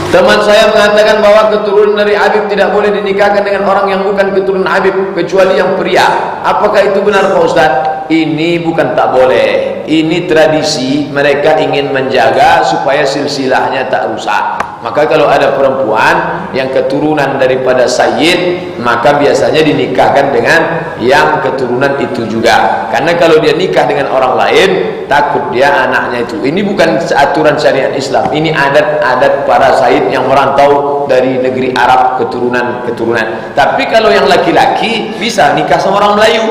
Teman saya mengatakan bahwa keturunan dari Habib tidak boleh dinikahkan dengan orang yang bukan keturunan Habib kecuali yang pria. Apakah itu benar Pak Ustaz? Ini bukan tak boleh. Ini tradisi, mereka ingin menjaga supaya silsilahnya tak rusak. Maka kalau ada perempuan yang keturunan daripada Sayyid, maka biasanya dinikahkan dengan yang keturunan itu juga. Karena kalau dia nikah dengan orang lain, takut dia anaknya itu. Ini bukan aturan syariat Islam. Ini adat-adat para Sayyid yang merantau dari negeri Arab, keturunan. Tapi kalau yang laki-laki bisa nikah sama orang Melayu.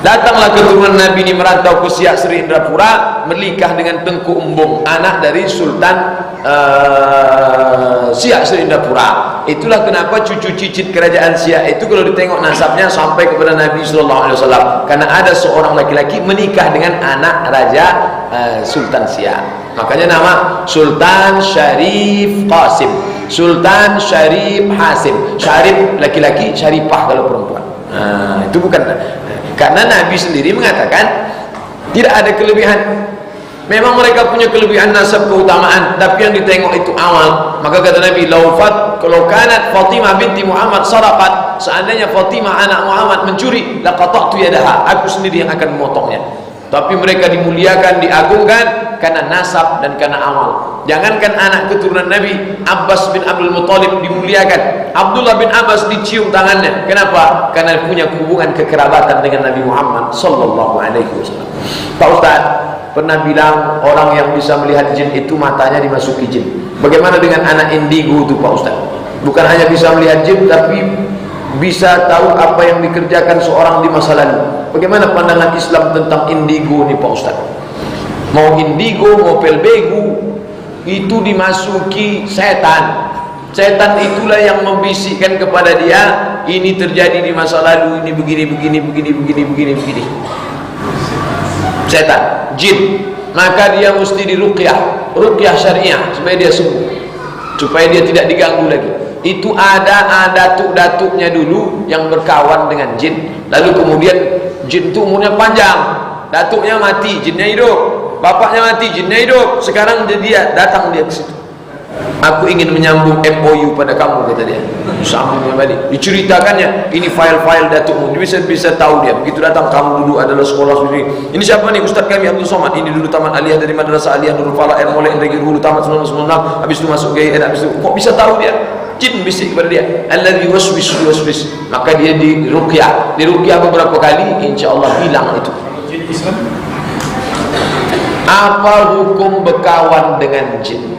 Datanglah keturunan Nabi ini merantau ke Siak Sri Indrapura, menikah dengan Tengku Embung, anak dari Sultan Siak Sri Indrapura. Itulah kenapa cucu cicit kerajaan Siak itu kalau ditengok nasabnya sampai kepada Nabi SAW, karena ada seorang laki-laki menikah dengan anak Raja Sultan Siak. Makanya nama Sultan Syarif Qasim, Sultan Syarif Hasim. Syarif laki-laki, Syarifah kalau perempuan. Itu bukan, karena Nabi sendiri mengatakan tidak ada kelebihan. Memang mereka punya kelebihan nasab, keutamaan, tapi yang ditengok itu amal. Maka kata Nabi, kalau kanat Fatimah binti Muhammad saraqat, seandainya Fatimah anak Muhammad mencuri, laqata'tu yadaha, aku sendiri yang akan memotongnya. Tapi mereka dimuliakan, diagungkan karena nasab dan karena amal. Jangankan anak keturunan Nabi, Abbas bin Abdul Muttalib dimuliakan, Abdullah bin Abbas dicium tangannya. Kenapa? Karena punya hubungan kekerabatan dengan Nabi Muhammad sallallahu alaihi wasallam. Pak Ustaz pernah bilang orang yang bisa melihat jin itu matanya dimasuki jin. Bagaimana dengan anak indigo itu Pak Ustaz? Bukan hanya bisa melihat jin, tapi bisa tahu apa yang dikerjakan seorang di masa lalu. Bagaimana pandangan Islam tentang indigo ini Pak Ustaz? Mau indigo, mau pelbegu, itu dimasuki setan. Setan itulah yang membisikkan kepada dia, ini terjadi di masa lalu, ini begini. Setan, jin. Maka dia mesti diruqyah, ruqyah syariah supaya dia sembuh, supaya dia tidak diganggu lagi. Itu ada datuk-datuknya dulu yang berkawan dengan jin, lalu kemudian jin itu umurnya panjang, datuknya mati, jinnya hidup, bapaknya mati, jinnya hidup. Sekarang dia datang dia ke situ. Aku ingin menyambung MOU pada kamu, kata dia. Sambungnya balik, diceritakannya ini file-file datukmu, dia bisa tahu dia. Begitu datang, kamu dulu adalah sekolah sendiri. Ini siapa nih? Ustaz kami Abdul Somad. Ini dulu taman aliyah dari Madrasah Aliyah Nurul Falah Air Molek Negeri Hulu tamat 1996. Habis itu masuk GIN. Habis itu kok bisa tahu dia? Jin bisik kepada dia. Alladzi waswis. Maka dia diruqyah. Diruqyah beberapa kali, insyaallah hilang itu. Jin Islam. Apa hukum berkawan dengan jin?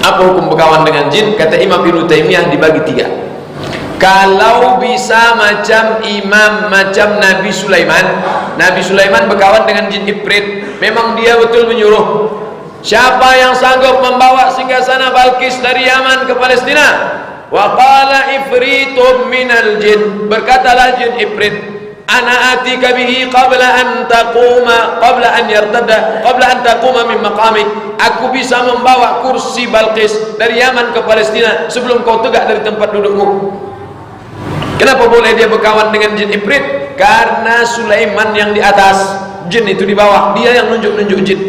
Apa hukum berkawan dengan jin? Kata Imam Ibnu Taimiyah dibagi 3. Kalau bisa macam Nabi Sulaiman. Nabi Sulaiman berkawan dengan jin Ifrit. Memang dia betul menyuruh, siapa yang sanggup membawa singgasana Balkis dari Yaman ke Palestina? Wa qala ifritum minal jin, berkatalah jin Ifrit, ana atika bihi qabla an taquma min maqamik, aku bisa membawa kursi Balqis dari Yaman ke Palestina sebelum kau tegak dari tempat dudukmu. Kenapa boleh dia berkawan dengan jin Ifrit? Karena Sulaiman yang di atas, jin itu di bawah, dia yang nunjuk-nunjuk jin.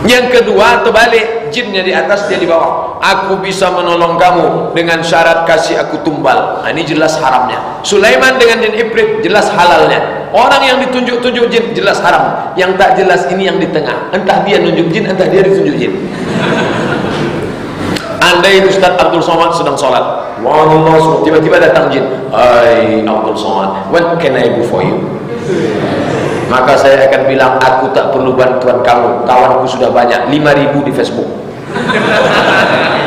Yang kedua terbalik, jinnya di atas, dia di bawah. Aku bisa menolong kamu dengan syarat kasih aku tumbal. Nah, ini jelas haramnya. Sulaiman dengan jin Ifrit jelas halalnya. Orang yang ditunjuk-tunjuk jin jelas haram. Yang tak jelas ini yang di tengah. Entah dia nunjuk jin, entah dia ditunjuk jin. Andai Ustaz Abdul Somad sedang sholat, Allah, tiba-tiba datang jin. Hai Abdul Somad, what can I do for you? Maka saya akan bilang, aku tak perlu bantuan kamu, kawanku sudah banyak, 5.000 di Facebook.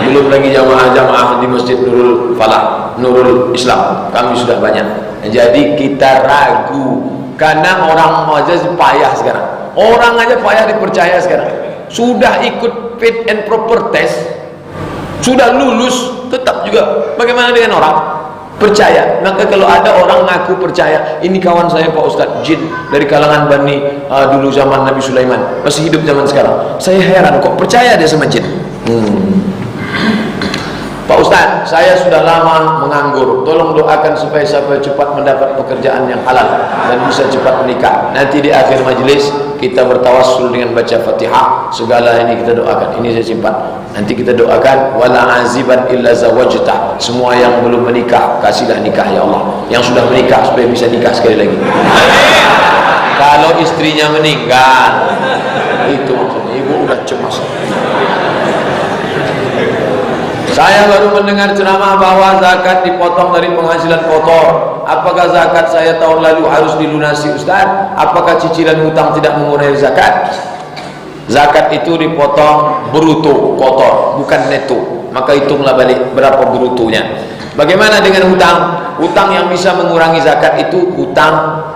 Belum lagi jamaah-jamaah di Masjid Nurul Falah, Nurul Islam, kami sudah banyak. Jadi kita ragu, karena orang aja payah sekarang. Orang aja payah dipercaya sekarang. Sudah ikut fit and proper test, sudah lulus, tetap juga. Bagaimana dengan orang? Percaya. Maka kalau ada orang ngaku percaya, ini kawan saya Pak Ustadz, jin dari kalangan Bani dulu zaman Nabi Sulaiman, masih hidup zaman sekarang. Saya heran kok percaya dia sama jin. Pak Ustaz, saya sudah lama menganggur. Tolong doakan supaya saya cepat mendapat pekerjaan yang halal dan bisa cepat menikah. Nanti di akhir majelis kita bertawassul dengan baca Fatihah. Segala ini kita doakan. Ini saya simpan. Nanti kita doakan wala aziban illa zawajta. Semua yang belum menikah, kasihlah nikah ya Allah. Yang sudah menikah supaya bisa nikah sekali lagi. Kalau istrinya meninggal, itu maksudnya ibu udah cemas. Saya baru mendengar ceramah bahwa zakat dipotong dari penghasilan kotor. Apakah zakat saya tahun lalu harus dilunasi Ustaz? Apakah cicilan hutang tidak mengurangi zakat? Zakat itu dipotong bruto kotor, bukan neto. Maka hitunglah balik berapa brutonya. Bagaimana dengan hutang? Hutang yang bisa mengurangi zakat itu hutang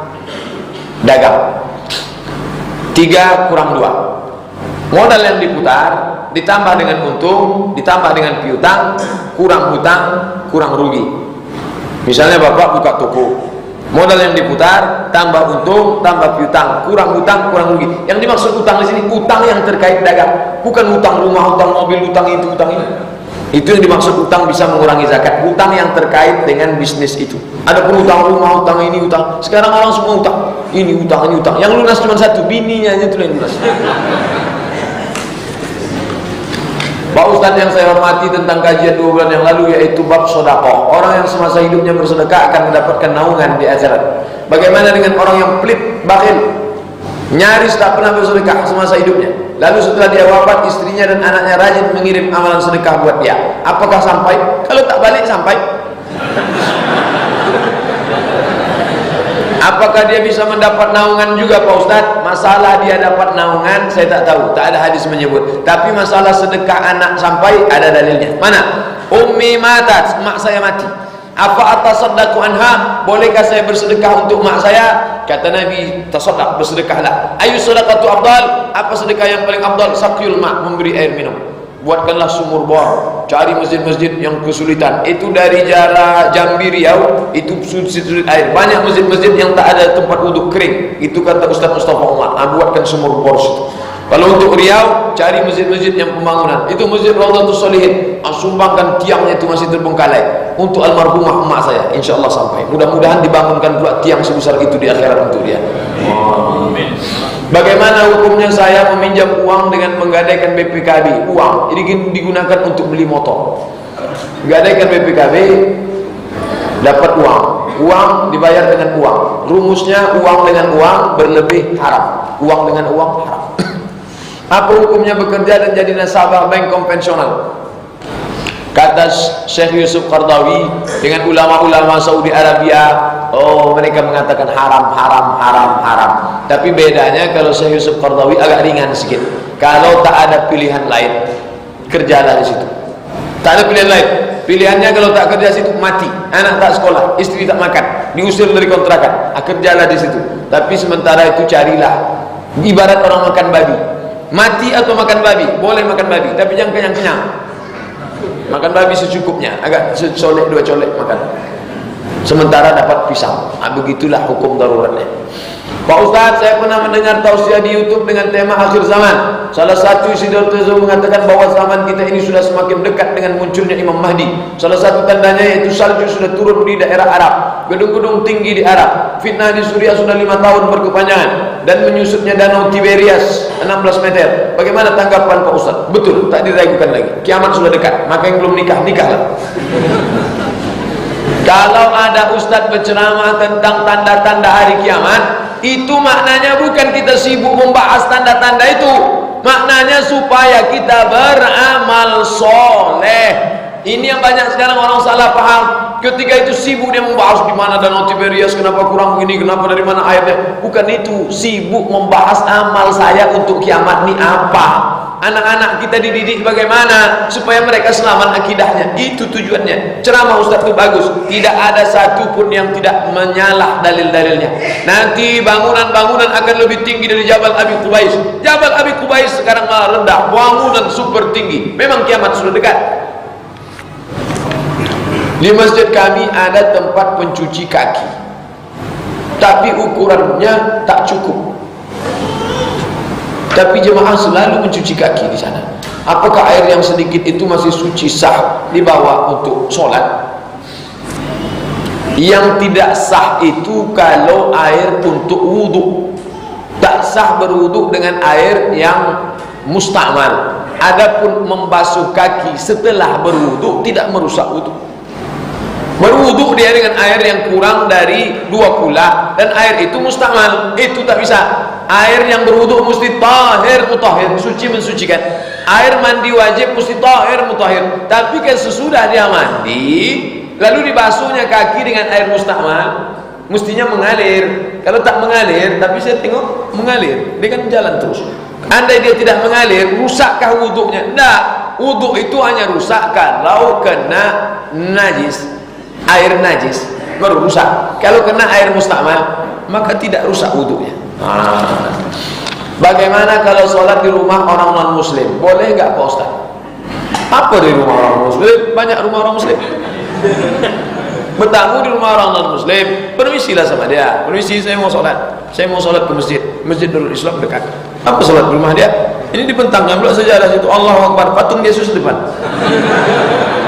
dagang. 3 kurang 2. Modal yang diputar ditambah dengan untung, ditambah dengan piutang, kurang hutang, kurang rugi. Misalnya bapak buka toko, modal yang diputar tambah untung, tambah piutang, kurang hutang, kurang rugi. Yang dimaksud hutang di sini hutang yang terkait dagang, bukan hutang rumah, hutang mobil, hutang itu, hutang ini. Itu yang dimaksud hutang bisa mengurangi zakat. Hutang yang terkait dengan bisnis itu. Ada pun hutang rumah, hutang ini, hutang. Sekarang orang semua hutang. Ini hutang, ini hutang. Yang lunas cuma satu, bininya aja itu yang lunas. Pak Ustadz yang saya hormati, tentang kajian 2 bulan yang lalu yaitu bab sedekah. Orang yang semasa hidupnya bersedekah akan mendapatkan naungan di akhirat. Bagaimana dengan orang yang pelit, bakhil, nyaris tak pernah bersedekah semasa hidupnya, lalu setelah dia wafat istrinya dan anaknya rajin mengirim amalan sedekah buat dia? Apakah sampai? Kalau tak balik sampai. Apakah dia bisa mendapat naungan juga Pak Ustadz? Masalah dia dapat naungan saya tak tahu, tak ada hadis menyebut. Tapi masalah sedekah anak sampai ada dalilnya. Mana? Ummi matat, mak saya mati. Apa atasaddaqu anha? Bolehkah saya bersedekah untuk mak saya? Kata Nabi, tasaddaq, bersedekahlah. Ayu sedekatu afdal? Apa sedekah yang paling afdal? Saqyul ma, memberi air minum. Buatkanlah sumur bor, cari masjid-masjid yang kesulitan. Itu dari jarak Jambi Riau, itu sulit air. Banyak masjid-masjid yang tak ada tempat wudhu kering. Itu kata Ustaz Mustafa Umar. Buatkan sumur bor situ. Kalau untuk Riau, cari masjid-masjid yang pembangunan. Itu masjid Raudhatus Shalihin. Sumbangkan tiangnya itu masih terbengkalai. Untuk almarhumah emak saya, insya Allah sampai. Mudah-mudahan dibangunkan pula tiang sebesar itu di akhirat untuk dia. Amin. Bagaimana hukumnya saya meminjam uang dengan menggadaikan BPKB? Uang ini digunakan untuk beli motor. Gadaikan BPKB, dapat uang. Uang dibayar dengan uang. Rumusnya uang dengan uang berlebih haram. Uang dengan uang haram. Apa hukumnya bekerja dan jadi nasabah bank konvensional? Kata Syekh Yusuf Qardawi dengan ulama-ulama Saudi Arabia, oh mereka mengatakan haram, haram, haram, haram. Tapi bedanya kalau Syekh Yusuf Qardawi agak ringan sedikit. Kalau tak ada pilihan lain, kerjalah di situ. Tak ada pilihan lain. Pilihannya kalau tak kerja situ mati, anak tak sekolah, istri tak makan, diusir dari kontrakan. Kerjalah di situ. Tapi sementara itu carilah. Ibarat orang makan babi. Mati atau makan babi? Boleh makan babi, tapi jangan kenyang-kenyang. Makan babi secukupnya, agak secolek 2 colek makan. Sementara dapat pisang. Begitulah hukum daruratnya. Pak Ustaz, saya pernah mendengar tausiah di YouTube dengan tema akhir zaman. Salah satu isi tersebut mengatakan bahwa zaman kita ini sudah semakin dekat dengan munculnya Imam Mahdi. Salah satu tandanya yaitu salju sudah turun di daerah Arab, gedung-gedung tinggi di Arab, fitnah di Suriah sudah 5 tahun berkepanjangan, dan menyusutnya danau Tiberias 16 meter. Bagaimana tanggapan Pak Ustaz? Betul, tak diragukan lagi. Kiamat sudah dekat. Maka yang belum nikah, nikahlah. Kalau ada ustaz berceramah tentang tanda-tanda hari kiamat, itu maknanya bukan kita sibuk membahas tanda-tanda itu. Maknanya supaya kita beramal soleh. Ini yang banyak sekarang orang salah paham. Ketika itu sibuk dia membahas di mana danau Tiberias, kenapa kurang begini, kenapa dari mana airnya. Bukan itu, sibuk membahas amal saya untuk kiamat ini apa. Anak-anak kita dididik bagaimana supaya mereka selamat akidahnya. Itu tujuannya. Ceramah ustaz itu bagus. Tidak ada satupun yang tidak menyalah dalil-dalilnya. Nanti bangunan-bangunan akan lebih tinggi dari Jabal Abi Qubais. Jabal Abi Qubais sekarang malah rendah. Bangunan super tinggi. Memang kiamat sudah dekat. Di masjid kami ada tempat pencuci kaki, tapi ukurannya tak cukup. Tapi jemaah selalu mencuci kaki di sana. Apakah air yang sedikit itu masih suci, sah dibawa untuk sholat? Yang tidak sah itu kalau air untuk wudhu. Tak sah berwudhu dengan air yang mustamal. Adapun membasuh kaki setelah berwudhu tidak merusak wudhu. Berwudhu dia dengan air yang kurang dari 2 kula, dan air itu mustamal, itu tak bisa. Air yang berwudhu mesti tahir mutahhir, suci mensucikan. Air mandi wajib mesti tahir mutahhir. Tapi kan sesudah dia mandi lalu dibasuhnya kaki dengan air mustamal, mestinya mengalir. Kalau tak mengalir, tapi saya tengok mengalir, dia kan jalan terus. Andai dia tidak mengalir, rusakkah wuduknya? Tidak. Wuduk itu hanya rusak kalau kena najis, air najis baru rusak. Kalau kena air mustamal maka tidak rusak wuduknya. Bagaimana kalau sholat di rumah orang non muslim? Boleh nggak Pak Ustaz? Apa di rumah orang muslim? Banyak rumah orang muslim. Bertamu di rumah orang non muslim, permisilah sama dia. Permisi, saya mau sholat. Saya mau sholat ke masjid. Masjid Nurul Islam dekat. Apa sholat di rumah dia? Ini dibentangkan pula sejarah situ. Allahu Akbar, patung Yesus depan.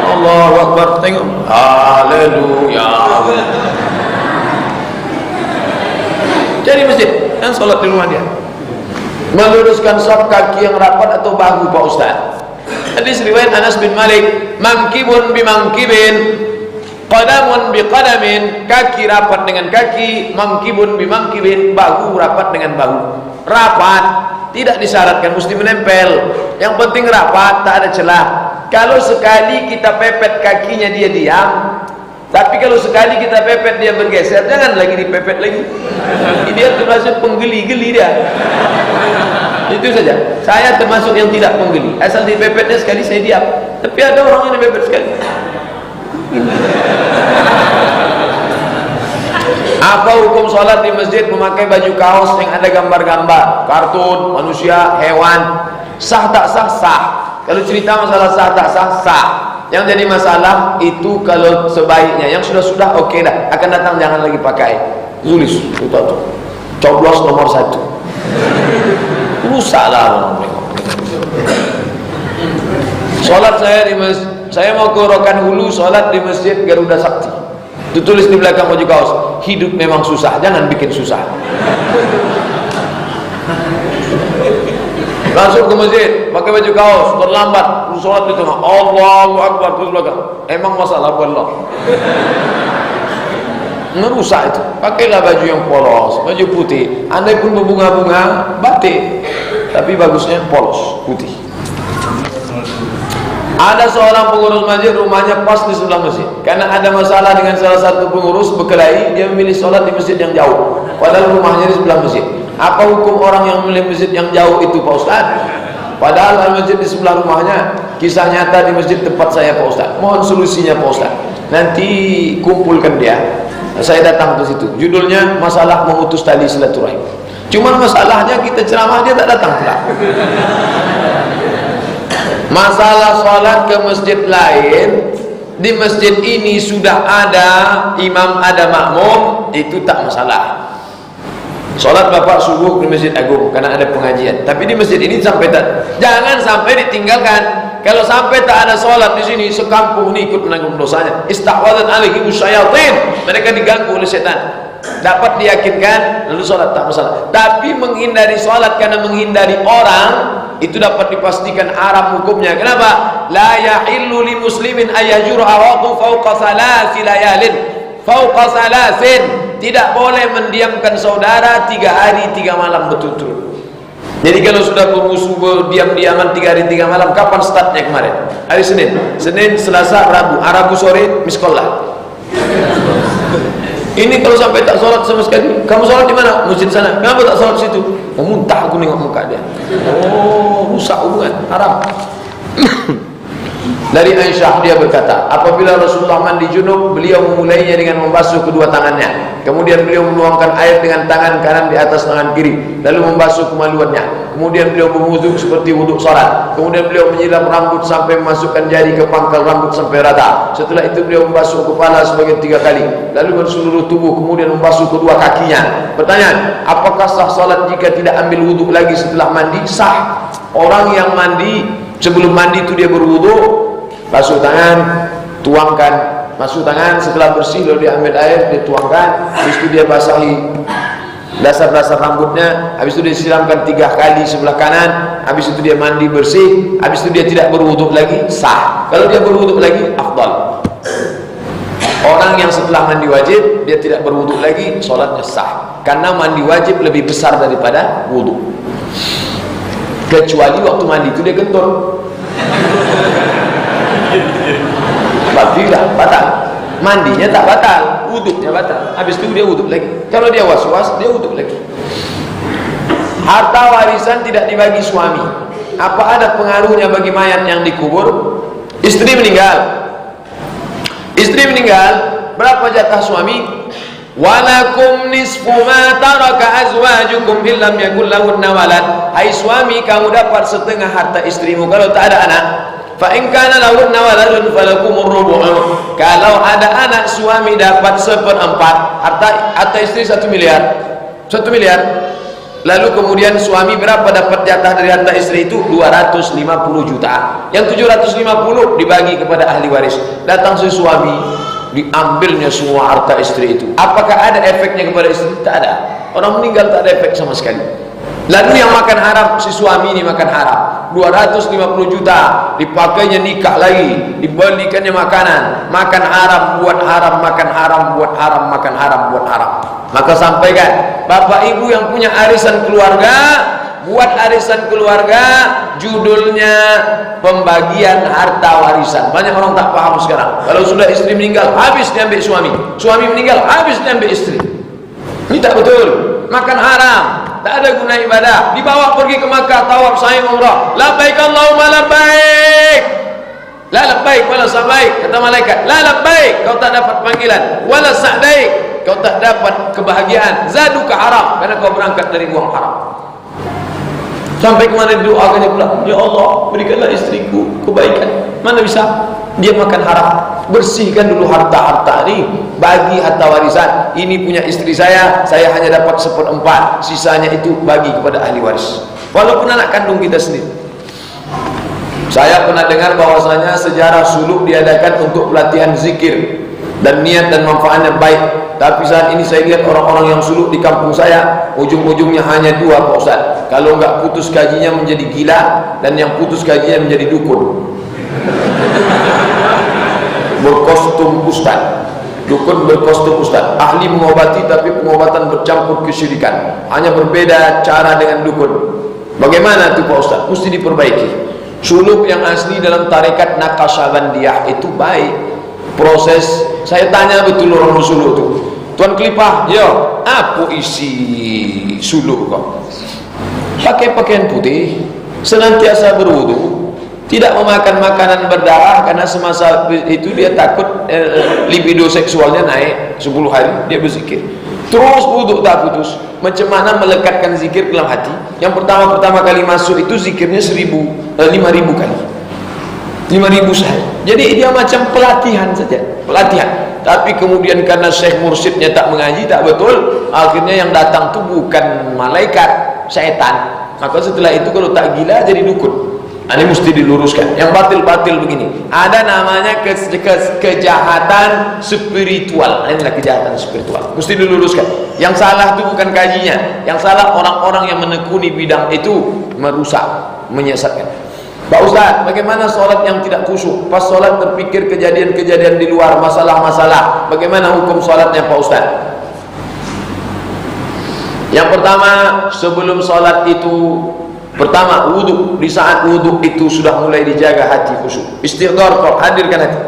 Allahu Akbar, tengok. Haleluya. Jadi masjid, kan sholat di rumah dia. Meluruskan saf kaki yang rapat atau bahu Pak Ustaz. Hadis riwayat Anas bin Malik, mangkibun bimangkibin, qadamun biqadamin, kaki rapat dengan kaki, mangkibun bimangkibin, bahu rapat dengan bahu. Rapat tidak disyaratkan mesti menempel, yang penting rapat, tak ada celah. Kalau sekali kita pepet kakinya dia diam, tapi kalau sekali kita pepet dia bergeser, jangan lagi dipepet lagi. Dia termasuk penggeli-geli dia. Itu saja. Saya termasuk yang tidak penggeli. Asal dipepetnya sekali saya diam. Tapi ada orang yang dipepet sekali. Apa hukum sholat di masjid memakai baju kaos yang ada gambar-gambar, kartun, manusia, hewan? Sah tak sah? Sah. Kalau cerita masalah sah tak sah? Sah. Yang jadi masalah itu kalau sebaiknya, yang sudah-sudah oke dah, akan datang jangan lagi pakai. Tulis, coblos nomor 1. Rusaklah. Sholat saya di masjid, saya mau ke Rokan Hulu, sholat di masjid Garuda Sakti. Itu tulis di belakang baju kaos, hidup memang susah, jangan bikin susah. Langsung ke masjid, pakai baju kaos, terlambat, sholat di tengah, Allahu Akbar, terus belakang. Emang masalah Allah. Merusak itu. Pakailah baju yang polos, baju putih. Andai pun berbunga-bunga, batik, tapi bagusnya polos, putih. Ada seorang pengurus masjid, rumahnya pas di sebelah masjid. Karena ada masalah dengan salah satu pengurus berkelahi, dia memilih sholat di masjid yang jauh, padahal rumahnya di sebelah masjid. Apa hukum orang yang memilih masjid yang jauh itu Pak Ustaz? Padahal masjid di sebelah rumahnya. Kisah nyata di masjid tempat saya Pak Ustaz. Mohon solusinya Pak Ustaz. Nanti kumpulkan dia, saya datang ke situ. Judulnya masalah memutus tali silaturahim. Cuman masalahnya kita ceramah dia tak datang pula. Masalah sholat ke masjid lain, di masjid ini sudah ada imam, ada makmum, itu tak masalah. Sholat bapak subuh di Masjid Agung karena ada pengajian, tapi di masjid ini sampai tak, jangan sampai ditinggalkan. Kalau sampai tak ada sholat di sini, sekampung ini ikut menanggung dosanya. Istahwadan alaihim syayatin, mereka diganggu oleh setan. Dapat diyakinkan lalu sholat tak masalah. Tapi menghindari sholat karena menghindari orang, itu dapat dipastikan haram hukumnya. Kenapa? La yahillu li muslimin ayyajura awahu fawqa salasi layalin, fawqa salasin. Tidak boleh mendiamkan saudara 3 hari 3 malam betul-betul. Jadi kalau sudah bermusuh berdiam-diaman 3 hari 3 malam, kapan startnya kemarin? Hari Senin, Selasa, Rabu, Rabu sore miskolah. Ini kalau sampai tak sholat sama sekali. Kamu sholat di mana? Masjid sana. Kenapa tak sholat situ? Oh, muntah aku nengok muka dia. Oh, rusak hubungan, haram. Dari Aisyah dia berkata, apabila Rasulullah mandi junub, beliau memulainya dengan membasuh kedua tangannya. Kemudian beliau menuangkan air dengan tangan kanan di atas tangan kiri, lalu membasuh kemaluannya. Kemudian beliau berwuduk seperti wuduk salat. Kemudian beliau menyiram rambut sampai memasukkan jari ke pangkal rambut sampai rata. Setelah itu beliau membasuh kepala sebagai 3 kali, lalu berseluruh tubuh, kemudian membasuh kedua kakinya. Pertanyaan, apakah sah salat jika tidak ambil wuduk lagi setelah mandi? Sah. Orang yang mandi Sebelum mandi itu dia berwudu, basuh tangan, tuangkan, basuh tangan, setelah bersih lalu dia ambil air, dia tuangkan, habis itu dia basahi dasar-dasar rambutnya, habis itu dia siramkan 3 kali sebelah kanan, habis itu dia mandi bersih, habis itu dia tidak berwudu lagi, sah. Kalau dia berwudu lagi, afdal. Orang yang setelah mandi wajib dia tidak berwudu lagi, sholatnya sah, karena mandi wajib lebih besar daripada wudu. Kecuali waktu mandi itu dia kentut, tidak batal. Mandinya tak batal, wudunya batal. Habis itu dia wudu lagi. Kalau dia was-was, dia wudu lagi. Harta warisan tidak dibagi suami. Apa ada pengaruhnya bagi mayat yang dikubur? Istri meninggal. Istri meninggal, berapa jatah suami? Walakum nisfu ma taraka azwajukum illam yakul lahunna walad. Hai suami, kamu dapat setengah harta istrimu kalau tak ada anak. Fa in kana lahunna waladun falakumur rubu'. Kalau ada anak, suami dapat 1/4. Harta istri 1 miliar. 1 miliar. Lalu kemudian suami berapa dapat jatah dari harta istri itu? 250 juta. Yang 750 dibagi kepada ahli waris. Datang si suami, diambilnya semua harta istri itu. Apakah ada efeknya kepada istri? Tak ada. Orang meninggal tak ada efek sama sekali. Lalu yang makan haram, si suami ini makan haram. 250 juta dipakainya nikah lagi, dibelikannya makanan, makan haram buat haram, makan haram buat haram, makan haram buat haram. Maka sampaikan, bapak ibu yang punya arisan keluarga, buat arisan keluarga, judulnya pembagian harta warisan. Banyak orang tak paham sekarang. Kalau sudah istri meninggal, habis diambil suami. Suami meninggal, habis diambil istri. Ini tak betul. Makan haram, tak ada guna ibadah. Dibawa pergi ke Makkah, tawaf, sa'i, umrah. Labbaik Allahumma labbaik. La labbaik wala sa'baik. Kata malaikat, la labbaik, kau tak dapat panggilan. Wala sa'daik, kau tak dapat kebahagiaan. Zaduka haram, karena kau berangkat dari uang haram. Sampai kemana didoakannya pula, ya Allah berikanlah istriku kebaikan. Mana bisa, dia makan haram. Bersihkan dulu harta-harta ini, bagi harta warisan. Ini punya istri saya hanya dapat 1/4, sisanya itu bagi kepada ahli waris, walaupun anak kandung kita sendiri. Saya pernah dengar bahwasanya sejarah suluk diadakan untuk pelatihan zikir, dan niat dan manfaatnya baik. Tapi saat ini saya lihat orang-orang yang suluk di kampung saya, ujung-ujungnya hanya 2, Pak Ustaz. Kalau enggak putus gajinya menjadi gila, dan yang putus gajinya menjadi dukun. Berkostum ustaz. Dukun berkostum ustaz. Ahli mengobati tapi pengobatan bercampur kesyirikan. Hanya berbeda cara dengan dukun. Bagaimana itu Pak Ustaz? Mesti diperbaiki. Suluk yang asli dalam tarekat Naqsyabandiyah itu baik. Proses, saya tanya betul orang suluk itu, Tuan Kelipah, yo, apa isi suluk kok? Pakai pakaian putih, senantiasa berwudu, tidak memakan makanan berdarah, karena semasa itu dia takut libido seksualnya naik. 10 hari dia berzikir, terus wudu tak putus. Macam mana melekatkan zikir dalam hati? Yang pertama kali masuk itu zikirnya 5.000 kali, 5.000 sehari. Jadi dia macam pelatihan saja, pelatihan. Tapi kemudian karena syekh mursyidnya tak mengaji, tak betul, akhirnya yang datang tu bukan malaikat, syaitan. Maka setelah itu kalau tak gila jadi dukun. Ini mesti diluruskan. Yang batil-batil begini, ada namanya kejahatan spiritual. Inilah kejahatan spiritual, mesti diluruskan. Yang salah itu bukan kajinya, yang salah orang-orang yang menekuni bidang itu, merusak, menyesatkan. Pak Ustaz, bagaimana sholat yang tidak khusyuk? Pas sholat terpikir kejadian-kejadian di luar, masalah-masalah. Bagaimana hukum sholatnya Pak Ustaz? Yang pertama, sebelum sholat itu, pertama wudhu. Di saat wudhu itu sudah mulai dijaga hati khusyuk. Istighfar, hadirkan hati.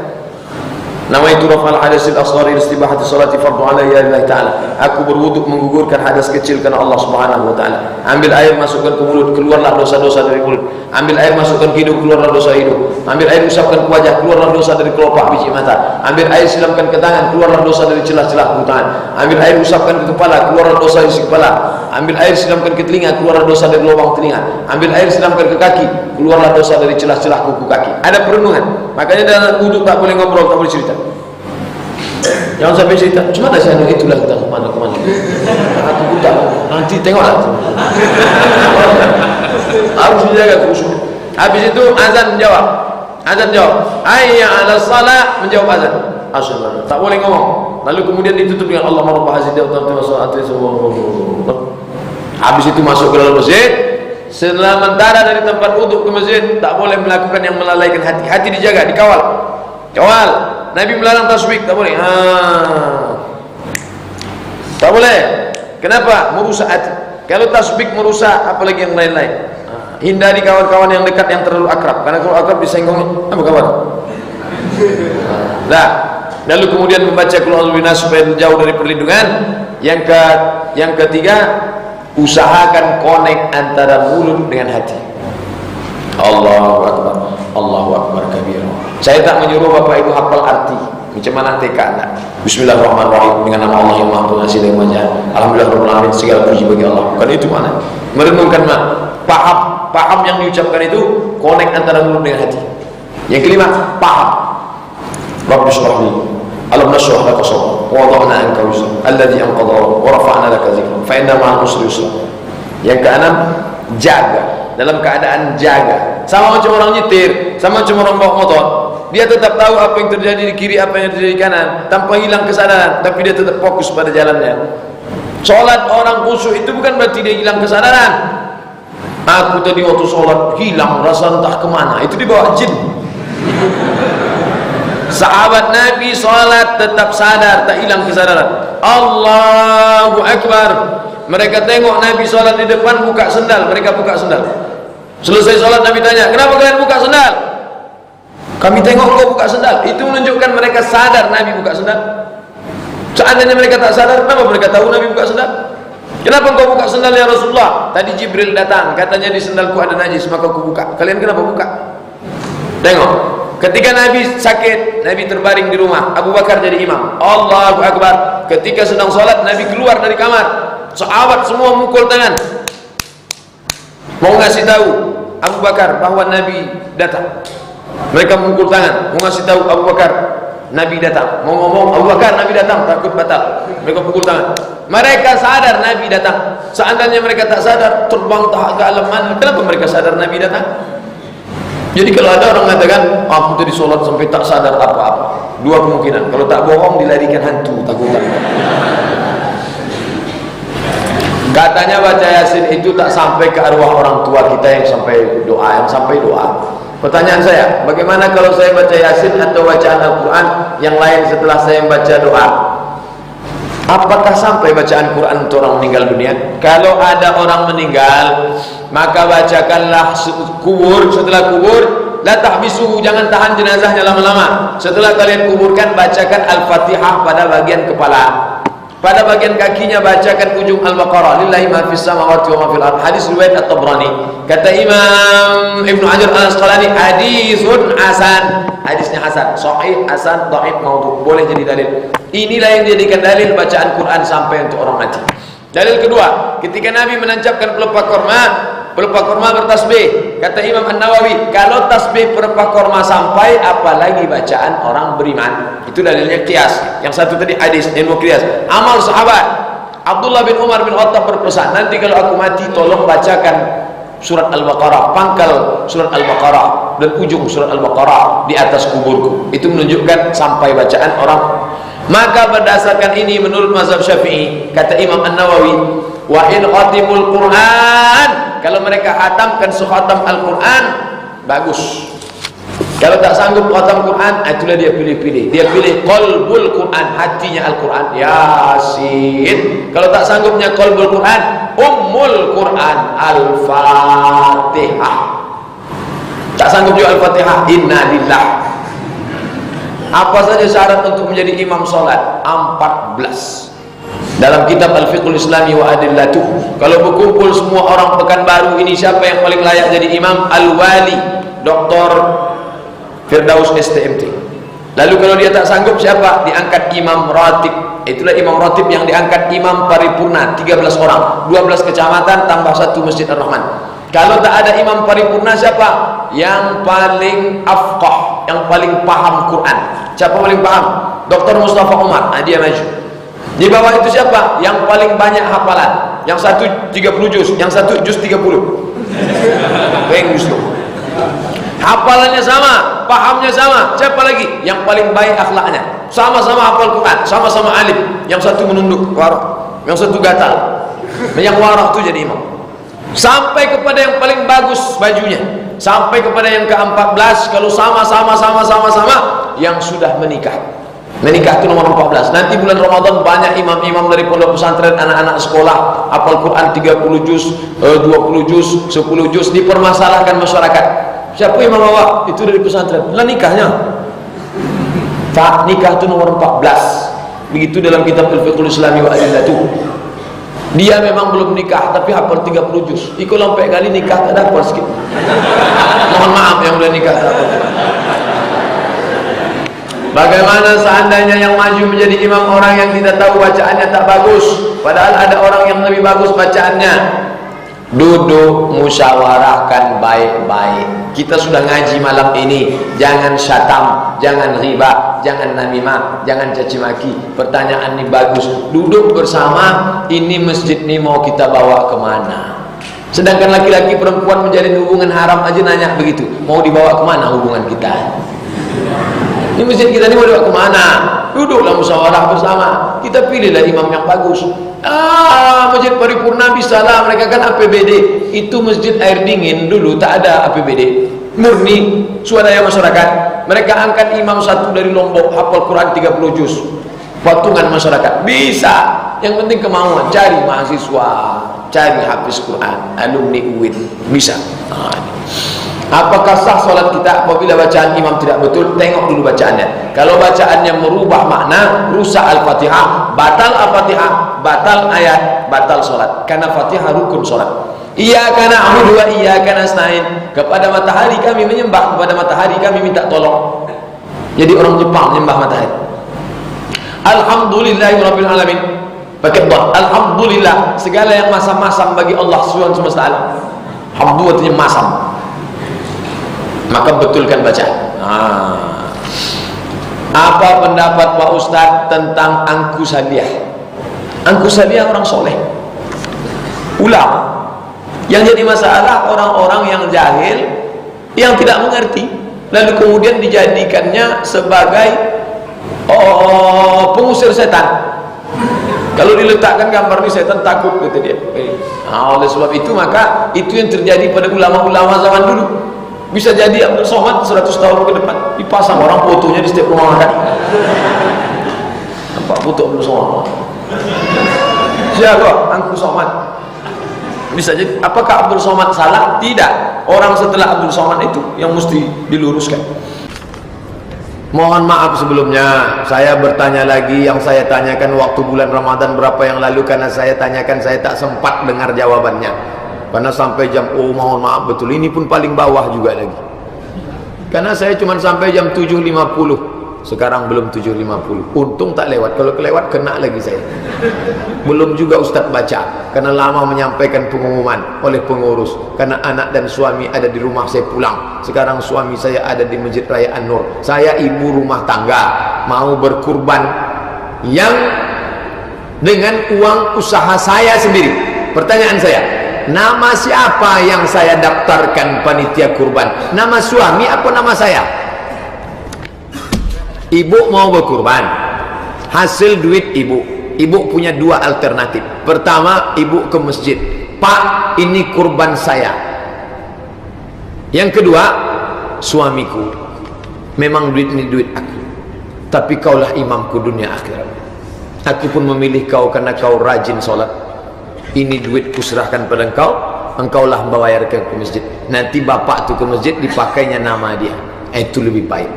Nawaitu rafa'al hadasil asghari istibahati salati fardhu alayya lillahi ta'ala. Aku berwudu menggugurkan hadas kecil karena Allah Subhanahu wa taala. Ambil air masukkan ke mulut, keluarlah dosa-dosa dari mulut. Ambil air masukkan ke hidung, keluarlah dosa hidung. Ambil air usapkan ke wajah, keluarlah dosa dari kelopak biji mata. Ambil air silamkan ke tangan, keluarlah dosa dari celah-celah tangan. Ambil air usapkan ke kepala, keluarlah dosa isi kepala. Ambil air silamkan ke telinga, keluarlah dosa dari lubang telinga. Ambil air silamkan ke kaki, keluarlah dosa dari celah-celah kuku kaki. Ada perenungan. Makanya dalam wudu tak boleh ngobrol, tak boleh cerita. Jangan sampai cerita, cuma dah saya itulah kita kemana-kemana. Nanti buta, nanti tengoklah. Harus menjaga khusyuk. Habis itu azan menjawab. Azan jawab, hayya 'alas shalah, menjawab azan. Asyhadu, tak boleh ngomong. Lalu kemudian ditutup dengan Allah rabb hadhihi da'wati habis itu masuk ke dalam masjid. Sementara dari tempat wudhu ke masjid tak boleh melakukan yang melalaikan hati. Hati dijaga, dikawal. Kawal. Nabi melarang tasbih, tak boleh. Tak boleh. Kenapa? Merusak hati. Kalau tasbih merusak, apalagi yang lain-lain. Hindari kawan-kawan yang dekat yang terlalu akrab, karena kalau akrab disenggong, apa kawan? Nah, lalu kemudian membaca qul a'udzu binas supaya jauh dari perlindungan. Yang ketiga, usahakan connect antara mulut dengan hati. Allahu akbar, Allahu akbar kabira. Saya tak menyuruh Bapak Ibu hafal arti macam mana TK, enggak. Bismillahirrahmanirrahim, dengan nama Allah yang Maha Pengasih dan Maha Jahat. Alhamdulillahirabbil alamin, segala puji bagi Allah. Bukan itu mana? Merenungkan paham yang diucapkan itu connect antara mulut dengan hati. Yang kelima, paham. Rabbi shrah li, alam nashrah laka sadrak, wa wada'na anka wizrak, alladhi anqadha dhahrak, wa rafa'na laka dhikrak, fa inna ma'al usri yusra. Yang keenam, jaga. Dalam keadaan jaga. Sama macam orang nyetir, sama macam orang bawa motor. Dia tetap tahu apa yang terjadi di kiri, apa yang terjadi di kanan, tanpa hilang kesadaran, tapi dia tetap fokus pada jalannya. Sholat orang khusyuk itu bukan berarti dia hilang kesadaran. Aku tadi waktu sholat hilang rasa entah kemana, itu dibawa jin. Sahabat Nabi sholat tetap sadar, tak hilang kesadaran. Allahu Akbar. Mereka tengok Nabi sholat di depan buka sendal, mereka buka sendal. Selesai sholat Nabi tanya, kenapa kalian buka sendal? Kami tengok kau buka sendal. Itu menunjukkan mereka sadar Nabi buka sendal. Seandainya mereka tak sadar, kenapa mereka tahu Nabi buka sendal? Kenapa engkau buka sendal ya Rasulullah? Tadi Jibril datang, katanya di sendalku ada najis, maka aku buka. Kalian kenapa buka? Tengok, ketika Nabi sakit, Nabi terbaring di rumah, Abu Bakar jadi imam. Allahu Akbar. Ketika sedang sholat, Nabi keluar dari kamar. Sahabat semua mukul tangan, mau ngasih tahu Abu Bakar bahwa Nabi datang. Mereka mukul tangan, mau ngasih tahu Abu Bakar Nabi datang. Mau ngomong Abu Bakar Nabi datang, takut batal. Mereka pukul tangan. Mereka sadar Nabi datang. Seandainya mereka tak sadar, terbang tak ke alam mana. Kenapa mereka sadar Nabi datang? Jadi kalau ada orang mengatakan, aku tadi sholat sampai tak sadar apa-apa, dua kemungkinan. Kalau tak bohong, dilarikan hantu, takutan. Katanya baca Yasin itu tak sampai ke arwah orang tua kita yang sampai doa, Pertanyaan saya, bagaimana kalau saya baca Yasin atau bacaan Al-Quran yang lain setelah saya membaca doa? Apakah sampai bacaan Quran untuk orang meninggal dunia? Kalau ada orang meninggal, maka bacakanlah kubur. Setelah kubur, la tahbisuhu, jangan tahan jenazahnya lama-lama. Setelah kalian kuburkan, bacakan Al-Fatihah pada bagian kepala. Pada bagian kakinya bacakan ujung Al-Baqarah. Lillahi ma fis samawati wa ma fil ardh. Hadis riwayat At-Tabrani. Kata Imam Ibnu Hajar Al-Asqalani, hadisun hasan. Hadisnya hasan, sahih, hasan, dhaif, maudhu. Boleh jadi dalil. Inilah yang dijadikan dalil bacaan Quran sampai untuk orang mati. Dalil kedua, ketika Nabi menancapkan pelepah korma bertasbih. Kata Imam An-Nawawi, kalau tasbih pelepah korma sampai, apalagi bacaan orang beriman. Itu dalilnya qiyas. Yang satu tadi hadis, ilmu qiyas. Amal sahabat. Abdullah bin Umar bin Khattab berpesan, nanti kalau aku mati tolong bacakan surat Al-Baqarah, pangkal surat Al-Baqarah dan ujung surat Al-Baqarah di atas kuburku. Itu menunjukkan sampai bacaan orang. Maka berdasarkan ini menurut mazhab Syafi'i, kata Imam An-Nawawi, wa in khatimul Quran, kalau mereka khatamkan sekhatam Al-Quran, bagus. Kalau tak sanggup khatam Quran, itulah dia pilih-pilih. Dia pilih qalbul Quran, hatinya Al-Quran, Yasin. Kalau tak sanggupnya qalbul Quran, Ummul Quran, Al-Fatihah. Tak sanggup juga Al-Fatihah, Inna Lillah. Apa saja syarat untuk menjadi imam sholat? 14. Dalam kitab Al-Fiqhul Islami wa Adillatuh. Kalau berkumpul semua orang Pekanbaru ini, siapa yang paling layak jadi imam? Al-Wali, Dr. Firdaus STMT. Lalu kalau dia tak sanggup, siapa? Diangkat imam ratib. Itulah imam ratib yang diangkat imam paripurna, 13 orang, 12 kecamatan tambah 1 Masjid Ar-Rahman. Kalau tak ada imam paripurna, siapa? Yang paling afqah, yang paling paham Quran. Siapa paling paham? Dr. Mustafa Umar. Nah, dia maju. Di bawah itu siapa? Yang paling banyak hafalan. Yang satu 30 juz, yang satu juz 30. Baik juz tu. Hafalannya sama, pahamnya sama. Siapa lagi? Yang paling baik akhlaknya. Sama-sama hafal Quran, sama-sama alim. Yang satu menunduk warak, yang satu gatal. Yang warak itu jadi imam. Sampai kepada yang paling bagus bajunya, sampai kepada yang ke-14. Kalau sama-sama yang sudah menikah. Menikah itu nomor 14. Nanti bulan Ramadan banyak imam-imam dari pondok pesantren, anak-anak sekolah hafal Quran 30 juz, 20 juz, 10 juz, dipermasalahkan masyarakat. Siapa imam awak? Itu dari pesantren. Lah nikahnya. Pak, nikah itu nomor 14. Begitu dalam kitab Al-Fiqhul Islami wa Adillatuh. Dia memang belum nikah tapi hafal 30 juz. Ikut lompat kali nikah tak dapat sikit. Mohon maaf yang udah nikah tak dapat. Bagaimana seandainya yang maju menjadi imam orang yang tidak tahu bacaannya tak bagus, padahal ada orang yang lebih bagus bacaannya? Duduk musyawarahkan baik-baik. Kita sudah ngaji malam ini, jangan syatam, jangan riba, jangan namimah, jangan caci maki. Pertanyaan ini bagus. Duduk bersama, ini masjid ini mau kita bawa kemana? Sedangkan laki-laki perempuan menjalin hubungan haram aja nanya begitu, mau dibawa kemana hubungan kita? Ini masjid kita ini mau dibawa kemana? Duduklah musyawarah bersama, kita pilihlah imam yang bagus. Masjid Paripurna bisa lah, mereka kan APBD. Itu masjid air dingin, dulu tak ada APBD, murni swadaya masyarakat. Mereka angkat imam satu dari Lombok, hafal Quran 30 juz, patungan masyarakat. Bisa, yang penting kemauan. Cari mahasiswa, cari hafiz Quran, alumni UIN, bisa. Apakah sah solat kita apabila bacaan imam tidak betul? Tengok dulu bacaannya. Kalau bacaannya merubah makna, rusak Al-Fatihah, batal Al-Fatihah, batal ayat, batal solat. Karena Fatihah rukun solat. Iyyaka na'budu wa iyyaka nasta'in. Kepada matahari kami menyembah, kepada matahari kami minta tolong. Jadi orang Jepang menyembah matahari. Alhamdulillahirabbil alamin. Pakai dot. Alhamdulillah, segala yang masam-masam bagi Allah Subhanahu semesta alam. Hamdu artinya masam. Maka betulkan bacaan. Apa pendapat Pak Ustadz tentang angkusaliyah? Angkusaliyah orang soleh, ulama. Yang jadi masalah orang-orang yang jahil, yang tidak mengerti, lalu kemudian dijadikannya sebagai pengusir setan. Kalau diletakkan gambar ini setan takut, kata dia. Oleh sebab itu maka itu yang terjadi pada ulama-ulama zaman dulu. Bisa jadi Abdul Somad 100 tahun ke depan dipasang orang fotonya di setiap rumah makan. Nampak foto Abdul Somad. Siapa? Angku Somad. Bisa jadi. Apakah Abdul Somad salah? Tidak. Orang setelah Abdul Somad itu yang mesti diluruskan. Mohon maaf sebelumnya, saya bertanya lagi yang saya tanyakan waktu bulan Ramadan berapa yang lalu, karena saya tanyakan saya tak sempat dengar jawabannya. Karena sampai jam, mohon maaf betul, ini pun paling bawah juga lagi. Karena saya cuma sampai jam 7.50. Sekarang belum 7.50. Untung tak lewat, kalau kelewat kena lagi saya. Belum juga Ustadz baca, karena lama menyampaikan pengumuman oleh pengurus. Karena anak dan suami ada di rumah, saya pulang. Sekarang suami saya ada di Masjid Raya An-Nur. Saya ibu rumah tangga, mau berkurban yang dengan uang usaha saya sendiri. Pertanyaan saya, nama siapa yang saya daftarkan panitia kurban? Nama suami apa nama saya? Ibu mau berkurban, hasil duit ibu. Ibu punya dua alternatif. Pertama, ibu ke masjid, Pak, ini kurban saya. Yang kedua, suamiku, memang duit ini duit aku, tapi kaulah imamku dunia akhirat. Aku pun memilih kau karena kau rajin sholat. Ini duitku serahkan pada engkau, engkaulah membayarkan ke masjid. Nanti bapak tu ke masjid dipakainya nama dia. Itu lebih baik.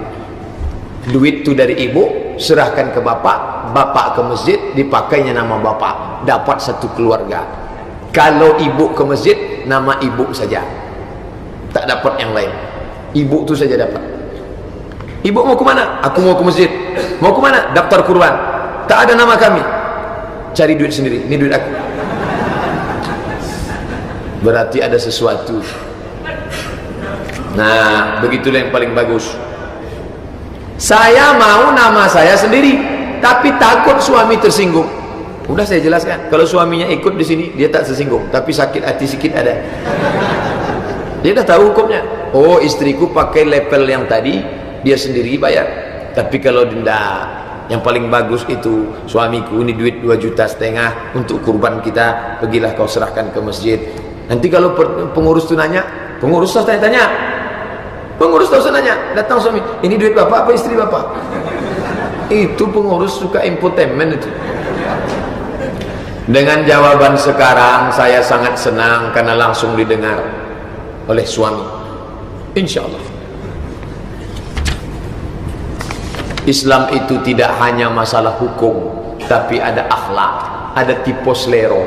Duit tu dari ibu serahkan ke bapak, bapak ke masjid dipakainya nama bapak. Dapat satu keluarga. Kalau ibu ke masjid, nama ibu saja, tak dapat yang lain. Ibu tu saja dapat. Ibu mau ke mana? Aku mau ke masjid. Mau ke mana? Daftar kurban. Tak ada nama kami. Cari duit sendiri. Ini duit aku. Berarti ada sesuatu. Nah, begitulah yang paling bagus. Saya mau nama saya sendiri, tapi takut suami tersinggung. Udah saya jelaskan. Kalau suaminya ikut di sini, dia tak tersinggung, tapi sakit hati sikit ada. Dia dah tahu hukumnya. oh istriku pakai level yang tadi, dia sendiri bayar. Tapi kalau denda yang paling bagus itu, suamiku ini duit 2,5 juta untuk kurban kita, pergilah kau serahkan ke masjid. Nanti kalau pengurus tu nanya, pengurus tu tanya-tanya, pengurus tu nanya, datang suami, ini duit bapak apa istri bapak? Itu pengurus suka infotainment itu. Dengan jawaban sekarang saya sangat senang karena langsung didengar oleh suami. Insya Allah Islam itu tidak hanya masalah hukum, tapi ada akhlak, ada tipos lero,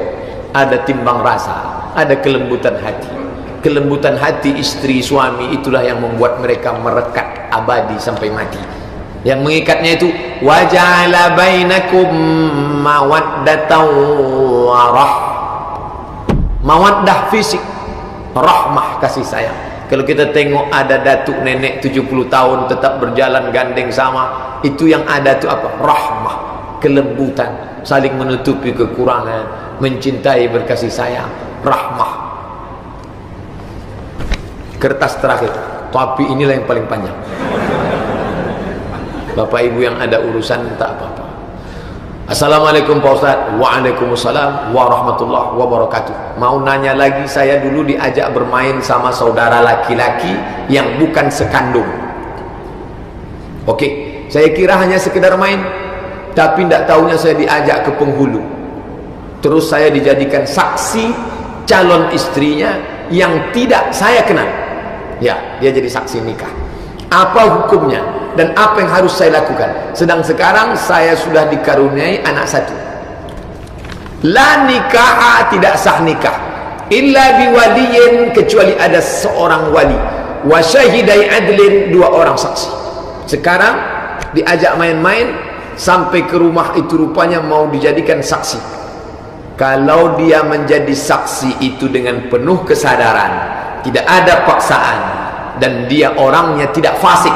ada timbang rasa, ada kelembutan hati. Kelembutan hati istri suami itulah yang membuat mereka merekat abadi sampai mati. Yang mengikatnya itu waja'ala bainakum mawaddatan wa mawaddah fisik, rahmah kasih sayang. Kalau kita tengok ada datuk nenek 70 tahun tetap berjalan gandeng sama, itu yang ada itu apa? Rahmah, kelembutan, saling menutupi kekurangan, mencintai, berkasih sayang, rahmah. Kertas terakhir, tapi inilah yang paling panjang. Bapak ibu yang ada urusan tak apa-apa. Assalamualaikum Pak Ustaz. Waalaikumsalam warahmatullahi wabarakatuh. Mau nanya lagi, saya dulu diajak bermain sama saudara laki-laki yang bukan sekandung. Oke, saya kira hanya sekedar main, tapi tidak tahunya saya diajak ke penghulu. Terus saya dijadikan saksi calon istrinya yang tidak saya kenal. Ya, dia jadi saksi nikah. Apa hukumnya dan apa yang harus saya lakukan? Sedang sekarang saya sudah dikaruniai anak satu. La nikah, tidak sah nikah illa biwaliyin, kecuali ada seorang wali, wa syahidai adlin, 2 orang saksi. Sekarang diajak main-main sampai ke rumah itu, rupanya mau dijadikan saksi. Kalau dia menjadi saksi itu dengan penuh kesadaran, tidak ada paksaan, dan dia orangnya tidak fasik,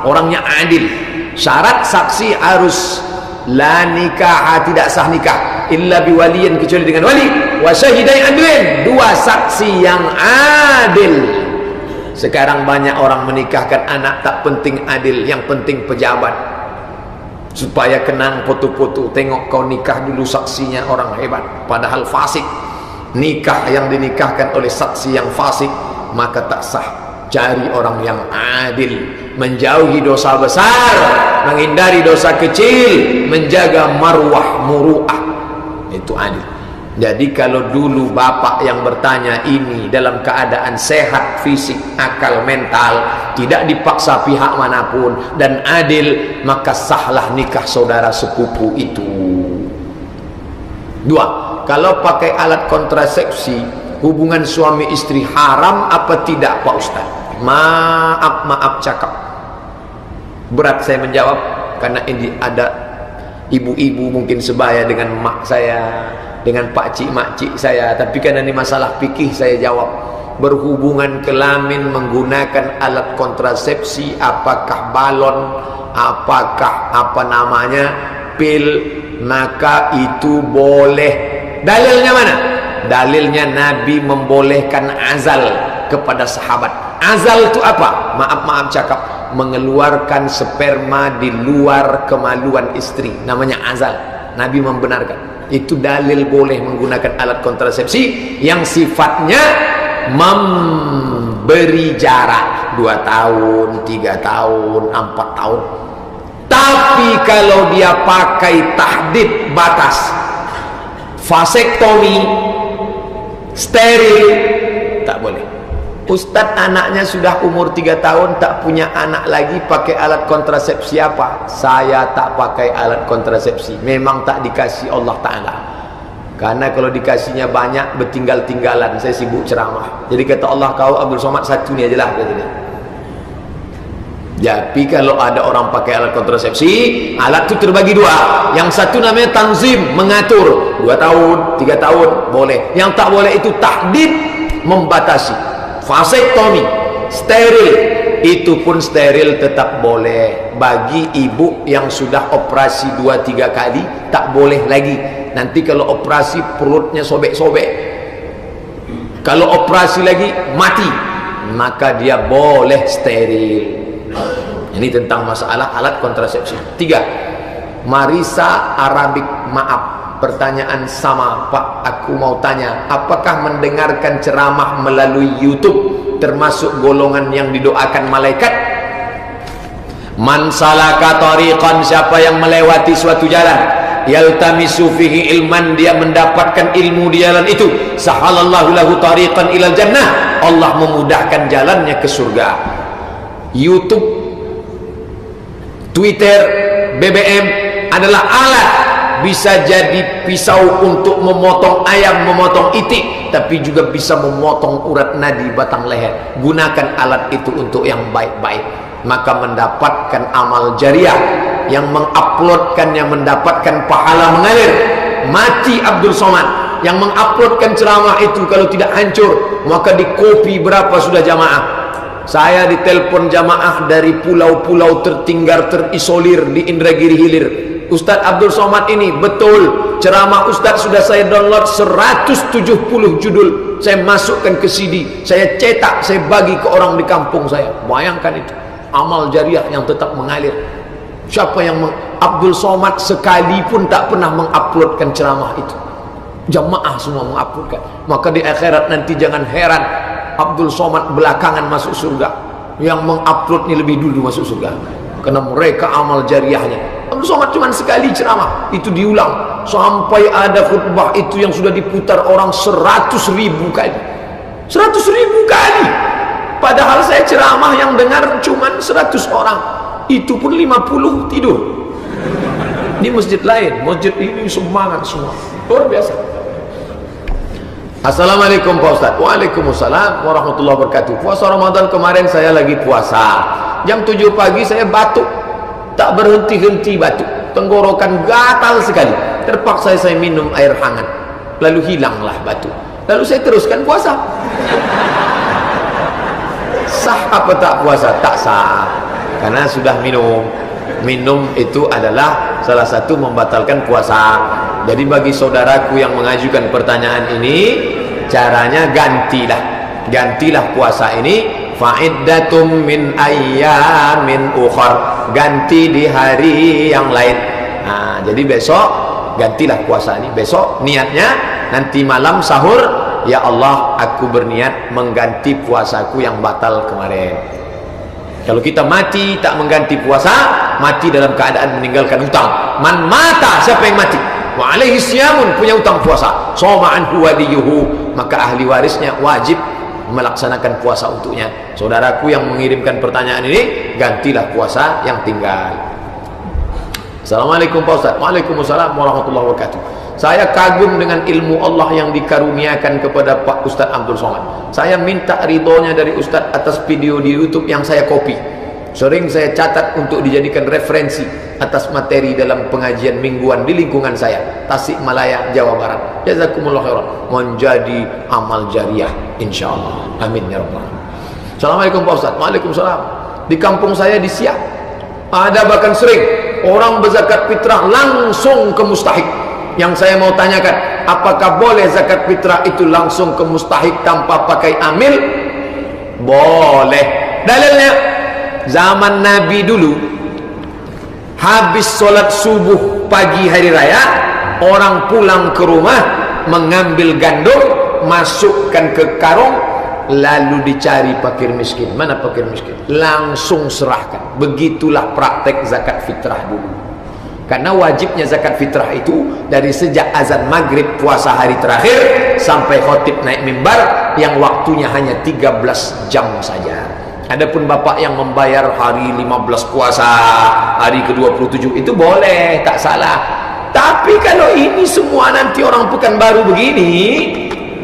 orangnya adil. Syarat saksi harus la nikah, tidak sah nikah illa biwaliyin, kecuali dengan wali, wa syahidai adlin, 2 saksi yang adil. Sekarang banyak orang menikahkan anak, tak penting adil, yang penting pejabat, supaya kenang foto-foto, tengok kau nikah dulu saksinya orang hebat, padahal fasik. Nikah yang dinikahkan oleh saksi yang fasik maka tak sah. Cari orang yang adil, menjauhi dosa besar, menghindari dosa kecil, menjaga marwah muru'ah, itu adil. Jadi kalau dulu bapak yang bertanya ini dalam keadaan sehat fisik, akal, mental, tidak dipaksa pihak manapun, dan adil, maka sahlah nikah saudara sepupu itu. 2. Kalau pakai alat kontrasepsi, hubungan suami istri haram apa tidak Pak Ustaz? Maaf cakap. Berat saya menjawab, karena ini ada ibu-ibu mungkin sebaya dengan mak saya, dengan pakcik makcik saya, tapi karena ini masalah fikih saya jawab. Berhubungan kelamin menggunakan alat kontrasepsi, apakah balon, apakah apa namanya pil, maka itu boleh. Dalilnya mana? Dalilnya Nabi membolehkan azal kepada sahabat. Azal itu apa? Maaf cakap, mengeluarkan sperma di luar kemaluan istri, namanya azal. Nabi membenarkan. Itu dalil boleh menggunakan alat kontrasepsi yang sifatnya memberi jarak 2 tahun, 3 tahun, 4 tahun. Tapi kalau dia pakai tahdid, batas, vasektomi, steril, tak boleh. Ustadz anaknya sudah umur 3 tahun tak punya anak lagi, pakai alat kontrasepsi apa? Saya tak pakai alat kontrasepsi, memang tak dikasih Allah Ta'ala. Karena kalau dikasihnya banyak, bertinggal-tinggalan, saya sibuk ceramah. Jadi kata Allah, kau Abdul Somad satu ni aja lah, kata dia. Jadi kalau ada orang pakai alat kontrasepsi, alat itu terbagi 2. Yang satu namanya tanzim, mengatur, 2 tahun, 3 tahun boleh. Yang tak boleh itu tahdid, membatasi. Vasektomi, steril, itu pun steril tetap boleh. Bagi ibu yang sudah operasi 2-3 kali, tak boleh lagi. Nanti kalau operasi perutnya sobek-sobek, kalau operasi lagi mati. maka dia boleh steril. Ini tentang masalah alat kontrasepsi. 3. Marisa Arabik, maaf, pertanyaan sama Pak, aku mau tanya, apakah mendengarkan ceramah melalui YouTube termasuk golongan yang didoakan malaikat? Man salaka tariqan, siapa yang melewati suatu jalan, yaltamisu fihi ilman, dia mendapatkan ilmu di jalan itu, sahalallahu lahu tariqan ilal jannah, Allah memudahkan jalannya ke surga. YouTube, Twitter, BBM adalah alat, bisa jadi pisau untuk memotong ayam, memotong itik, tapi juga bisa memotong urat nadi batang leher. Gunakan alat itu untuk yang baik-baik, maka mendapatkan amal jariah. Yang menguploadkannya mendapatkan pahala mengalir. Mati Abdul Somad yang menguploadkan ceramah itu, kalau tidak hancur maka dikopi berapa sudah jamaah. Saya ditelepon jamaah dari pulau-pulau tertinggal, terisolir di Indragiri Hilir. Ustadz Abdul Somad ini, betul ceramah Ustadz sudah saya download 170 judul, saya masukkan ke CD, saya cetak, saya bagi ke orang di kampung saya. Bayangkan itu, amal jariah yang tetap mengalir. Siapa yang Abdul Somad sekalipun tak pernah menguploadkan ceramah itu, jamaah semua menguploadkan. Maka di akhirat nanti jangan heran Abdul Somad belakangan masuk surga, yang menguploadnya lebih dulu masuk surga, karena mereka amal jariahnya. Abdul Somad cuma sekali ceramah, itu diulang sampai ada khutbah itu yang sudah diputar orang 100.000 kali. 100.000 kali. Padahal saya ceramah yang dengar cuma 100 orang, itu pun 50 tidur di masjid lain. Masjid ini semangat semua, luar biasa. Assalamualaikum Pak Ustadz. Waalaikumsalam warahmatullahi wabarakatuh. Puasa Ramadan kemarin saya lagi puasa, jam 7 pagi saya batuk, tak berhenti-henti batuk, tenggorokan gatal sekali. Terpaksa saya minum air hangat, lalu hilanglah batuk. Lalu saya teruskan puasa. Sah apa tak puasa? Tak sah, karena sudah minum. Minum itu adalah salah satu membatalkan puasa. Jadi bagi saudaraku yang mengajukan pertanyaan ini, caranya gantilah puasa ini, fa'iddatum min ayyamin ukhar, ganti di hari yang lain. Nah, jadi besok gantilah puasa ini. Besok niatnya nanti malam sahur, ya Allah, aku berniat mengganti puasaku yang batal kemarin. Kalau kita mati tak mengganti puasa, mati dalam keadaan meninggalkan hutang. Man mata, siapa yang mati wa alaihi siyamun, punya hutang puasa, soma anhu waliyuhu, maka ahli warisnya wajib melaksanakan puasa untuknya. Saudaraku yang mengirimkan pertanyaan ini, gantilah puasa yang tinggal. Assalamualaikum Pak Ustadz. Waalaikumsalam warahmatullahi wabarakatuh. Saya kagum dengan ilmu Allah yang dikaruniakan kepada Pak Ustadz Abdul Somad. Saya minta ridhonya dari Ustadz atas video di YouTube yang saya copy. Sering saya catat untuk dijadikan referensi atas materi dalam pengajian mingguan di lingkungan saya, Tasikmalaya, Jawa Barat. Jazakumullah khairan. Menjadi amal jariah insyaallah. Amin ya rabbal alamin. Assalamualaikum Pak Ustadz. Waalaikumsalam. Di kampung saya di Siak ada bahkan sering orang berzakat fitrah langsung ke mustahik. Yang saya mau tanyakan, apakah boleh zakat fitrah itu langsung ke mustahik tanpa pakai amil? Boleh. Dalilnya, zaman Nabi dulu, habis sholat subuh pagi hari raya, orang pulang ke rumah mengambil gandum, masukkan ke karung, lalu dicari fakir miskin. Mana fakir miskin? Langsung serahkan. Begitulah praktek zakat fitrah dulu. Karena wajibnya zakat fitrah itu dari sejak azan maghrib puasa hari terakhir sampai khotib naik mimbar, yang waktunya hanya 13 jam saja. Adapun bapak yang membayar hari 15 puasa, hari ke-27, itu boleh, tak salah. Tapi kalau ini semua nanti orang Pekanbaru begini,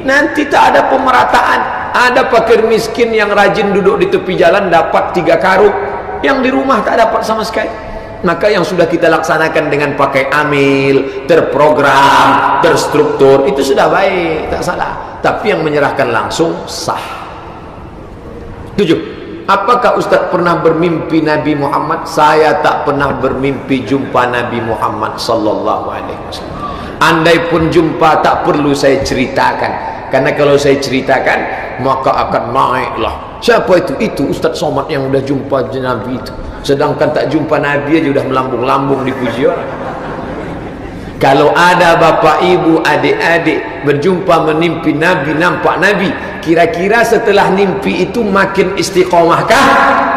nanti tak ada pemerataan. Ada fakir miskin yang rajin duduk di tepi jalan dapat 3 karung, yang di rumah tak dapat sama sekali. Maka yang sudah kita laksanakan dengan pakai amil, terprogram, terstruktur, itu sudah baik, tak salah. Tapi yang menyerahkan langsung sah. 7. Apakah Ustadz pernah bermimpi Nabi Muhammad? Saya tak pernah bermimpi jumpa Nabi Muhammad sallallahu alaihi wasallam. Andai pun jumpa, tak perlu saya ceritakan, karena kalau saya ceritakan maka akan naiklah Siapa itu? Itu Ustaz Somad yang udah jumpa Nabi itu. Sedangkan tak jumpa Nabi aja udah melambung-lambung dipuji orang. Kalau ada bapak ibu adik-adik berjumpa menimpi Nabi, nampak Nabi, kira-kira setelah mimpi itu makin istiqomahkah,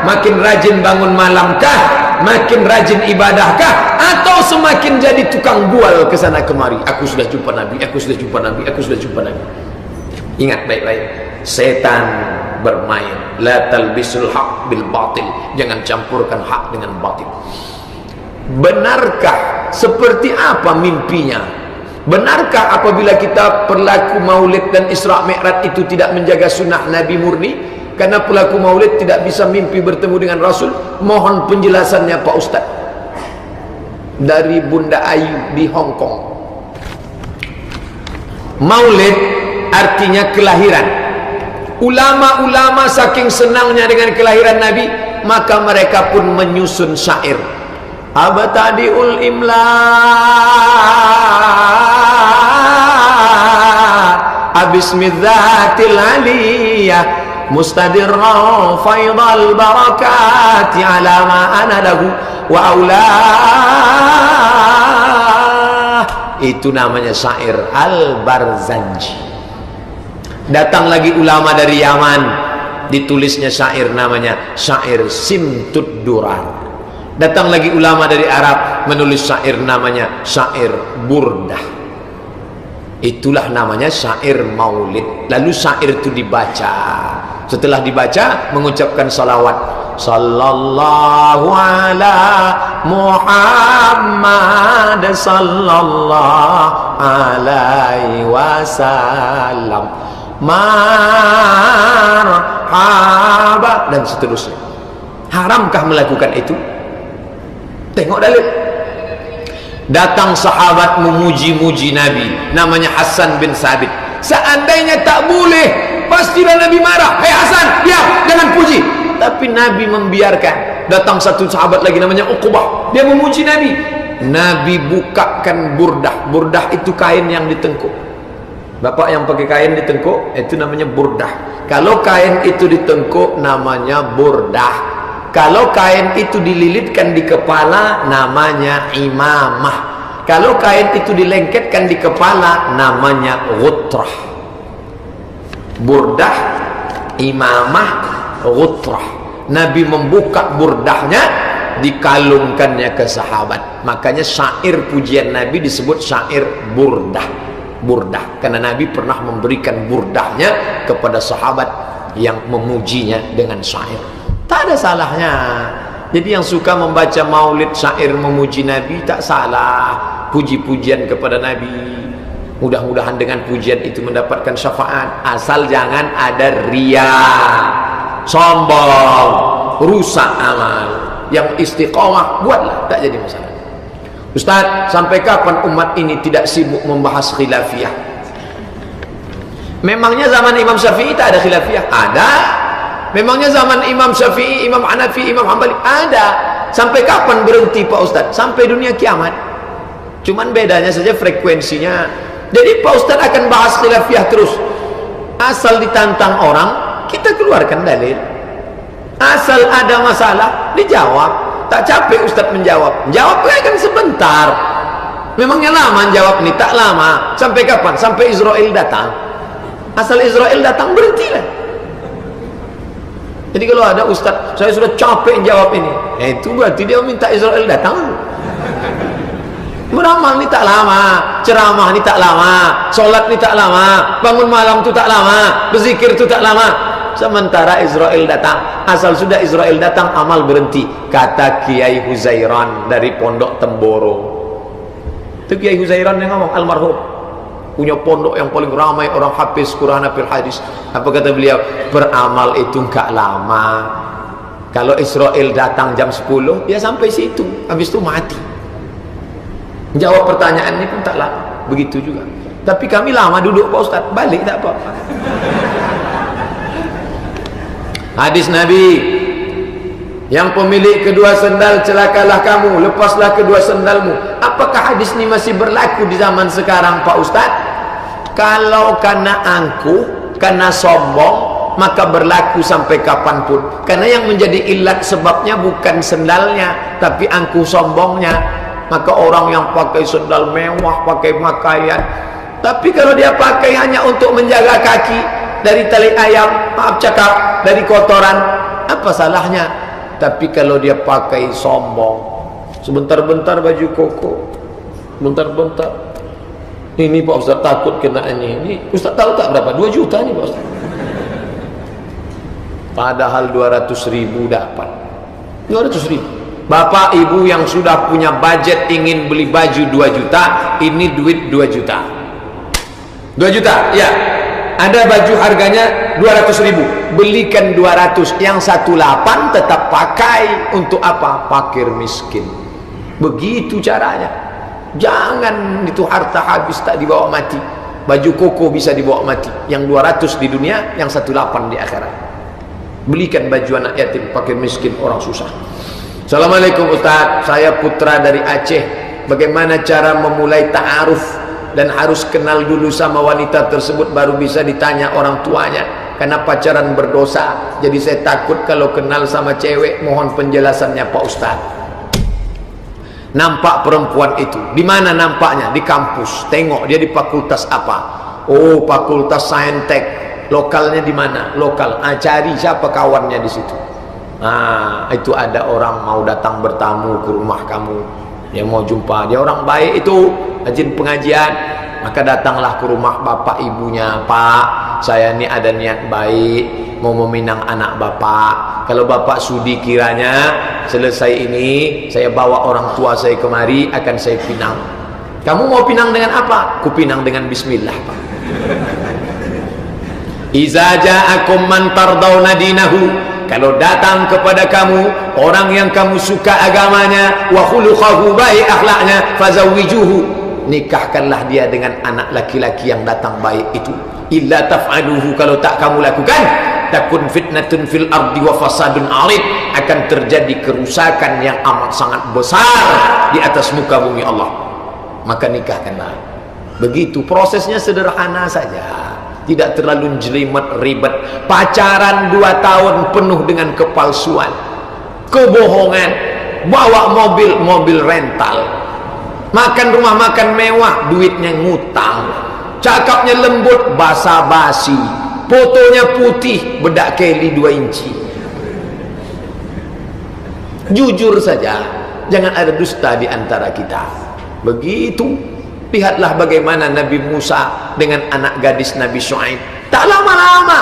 makin rajin bangun malamkah, makin rajin ibadahkah, atau semakin jadi tukang bual ke sana kemari? Aku sudah jumpa Nabi, aku sudah jumpa Nabi, aku sudah jumpa Nabi. Ingat baik-baik, setan bermain. La talbisul haq bil batil, jangan campurkan hak dengan batil. Benarkah seperti apa mimpinya? Benarkah apabila kita berlaku maulid dan Isra Mi'raj itu tidak menjaga sunnah Nabi murni? Karena pelaku maulid tidak bisa mimpi bertemu dengan Rasul. Mohon penjelasannya Pak Ustaz. Dari Bunda Ayu di Hong Kong. Maulid artinya kelahiran. Ulama-ulama saking senangnya dengan kelahiran Nabi, maka mereka pun menyusun syair. Abtadi'ul imla abismidzatil aliyah mustadirra faidal barakati ala ma ana lahu wa aulah. Itu namanya syair Al-Barzanji. Datang lagi ulama dari Yaman, ditulisnya syair namanya syair Simtud Durar. Datang lagi ulama dari Arab, menulis syair namanya syair Burdah. Itulah namanya syair maulid. Lalu syair itu dibaca. Setelah dibaca, mengucapkan salawat. Sallallahu ala Muhammad sallallahu alaihi wasallam marhaba, dan seterusnya. Haramkah melakukan itu? Tengok dalil. Datang sahabat memuji-muji Nabi, namanya Hasan bin Sabit. Seandainya tak boleh, pastilah Nabi marah. Hei Hasan, diam, jangan puji. Tapi Nabi membiarkan. Datang satu sahabat lagi namanya Uqbah, dia memuji Nabi. Nabi bukakan burdah. Burdah itu kain yang ditengkuk. Bapak yang pakai kain ditengkuk, itu namanya burdah. Kalau kain itu ditengkuk, namanya burdah. Kalau kain itu dililitkan di kepala, namanya imamah. Kalau kain itu dilengketkan di kepala, namanya ghutrah. Burdah, imamah, ghutrah. Nabi membuka burdahnya, dikalungkannya ke sahabat. Makanya syair pujian Nabi disebut syair burdah. Burdah, karena Nabi pernah memberikan burdahnya kepada sahabat yang memujinya dengan syair. Tak ada salahnya. Jadi yang suka membaca maulid syair memuji Nabi, tak salah. Puji-pujian kepada Nabi, mudah-mudahan dengan pujian itu mendapatkan syafaat. Asal jangan ada riya, sombong, rusak amal. Yang istiqomah buatlah, tak jadi masalah. Ustaz, sampai kapan umat ini tidak sibuk membahas khilafiyah? Memangnya zaman Imam Syafi'i tak ada khilafiyah? Ada. Memangnya zaman Imam Syafi'i, Imam Hanafi, Imam Hambali? Ada. Sampai kapan berhenti Pak Ustaz? Sampai dunia kiamat. Cuman bedanya saja frekuensinya. Jadi Pak Ustaz akan bahas khilafiyah terus. Asal ditantang orang, kita keluarkan dalil. Asal ada masalah, dijawab. Tak capek Ustaz menjawab. Jawab kan sebentar. Memangnya lama jawab ini? Tak lama. Sampai kapan? Sampai Israel datang. Asal Israel datang, berhentilah. Jadi kalau ada Ustaz, saya sudah capek jawab ini, itu berarti dia minta Israel datang. Beramal ni tak lama, ceramah ni tak lama, solat ni tak lama, bangun malam tu tak lama, berzikir tu tak lama. Sementara Israel datang. Asal sudah Israel datang, amal berhenti. Kata Kiai Huzairan dari Pondok Temboro. Itu Kiai Huzairan yang ngomong, almarhum, punya pondok yang paling ramai orang hafiz Quran, hafil hadis. Apa kata beliau? Beramal itu enggak lama. Kalau Israel datang jam 10, dia sampai situ, habis itu mati. Jawab pertanyaan ini pun tak lama. Begitu juga. Tapi kami lama duduk Pak Ustaz, balik tak apa-apa. Hadis Nabi, yang pemilik kedua sendal celakalah kamu, lepaslah kedua sendalmu. Apakah hadis ini masih berlaku di zaman sekarang Pak Ustaz? Kalau karena angkuh, karena sombong, maka berlaku sampai kapanpun. Karena yang menjadi ilat sebabnya bukan sendalnya, tapi angkuh sombongnya. Maka orang yang pakai sendal mewah, pakai pakaian, tapi kalau dia pakai hanya untuk menjaga kaki dari tali ayam, maaf cakap, dari kotoran, apa salahnya? Tapi kalau dia pakai sombong, sebentar-bentar baju koko, bentar-bentar ini Pak Ustaz takut kena ini Ustaz tahu tak berapa? 2 juta nih Pak Ustaz. Padahal 200.000 dapat 200.000. Bapak ibu yang sudah punya budget ingin beli baju 2 juta, ini duit 2 juta 2 juta, ya. Ada baju harganya 200.000, belikan 200, yang 18 tetap pakai. Untuk apa? Fakir miskin. Begitu caranya. Jangan itu harta habis tak dibawa mati. Baju koko bisa dibawa mati, yang 200 di dunia, yang 18 di akhirat. Belikan baju anak yatim, fakir miskin, orang susah. Assalamualaikum Ustaz, saya putra dari Aceh. Bagaimana cara memulai ta'aruf? Dan harus kenal dulu sama wanita tersebut baru bisa ditanya orang tuanya. Karena pacaran berdosa. Jadi saya takut kalau kenal sama cewek. Mohon penjelasannya Pak Ustaz. Nampak perempuan itu, di mana nampaknya? Di kampus. Tengok dia di fakultas apa. Oh, fakultas Saintek. Lokalnya di mana? Lokal. Cari siapa kawannya di situ. Itu ada orang mau datang bertamu ke rumah kamu, dia mau jumpa, dia orang baik itu, rajin pengajian, maka datanglah ke rumah bapak ibunya. Pak, saya ini ada niat baik, mau meminang anak bapak. Kalau bapak sudi kiranya selesai ini saya bawa orang tua saya kemari, akan saya pinang. Kamu mau pinang dengan apa? Ku pinang dengan bismillah Pak. Iza ja'akum man tardawna dinahu, kalau datang kepada kamu orang yang kamu suka agamanya, wa khuluquhu, baik akhlaknya, fazawwijuhu, nikahkanlah dia dengan anak laki-laki yang datang baik itu. Illa taf'aluhu, kalau tak kamu lakukan, takun fitnatun fil ardi wa fasadun 'arid, akan terjadi kerusakan yang amat sangat besar di atas muka bumi Allah. Maka nikahkanlah. Begitu prosesnya, sederhana saja. Tidak terlalu jelimet ribet. Pacaran 2 tahun penuh dengan kepalsuan, kebohongan, bawa mobil rental, makan rumah makan mewah, duitnya ngutang, cakapnya lembut, basa-basi, fotonya putih, bedak keli 2 inci. Jujur saja, jangan ada dusta di antara kita. Begitu. Lihatlah bagaimana Nabi Musa dengan anak gadis Nabi Shu'aib. Tak lama-lama,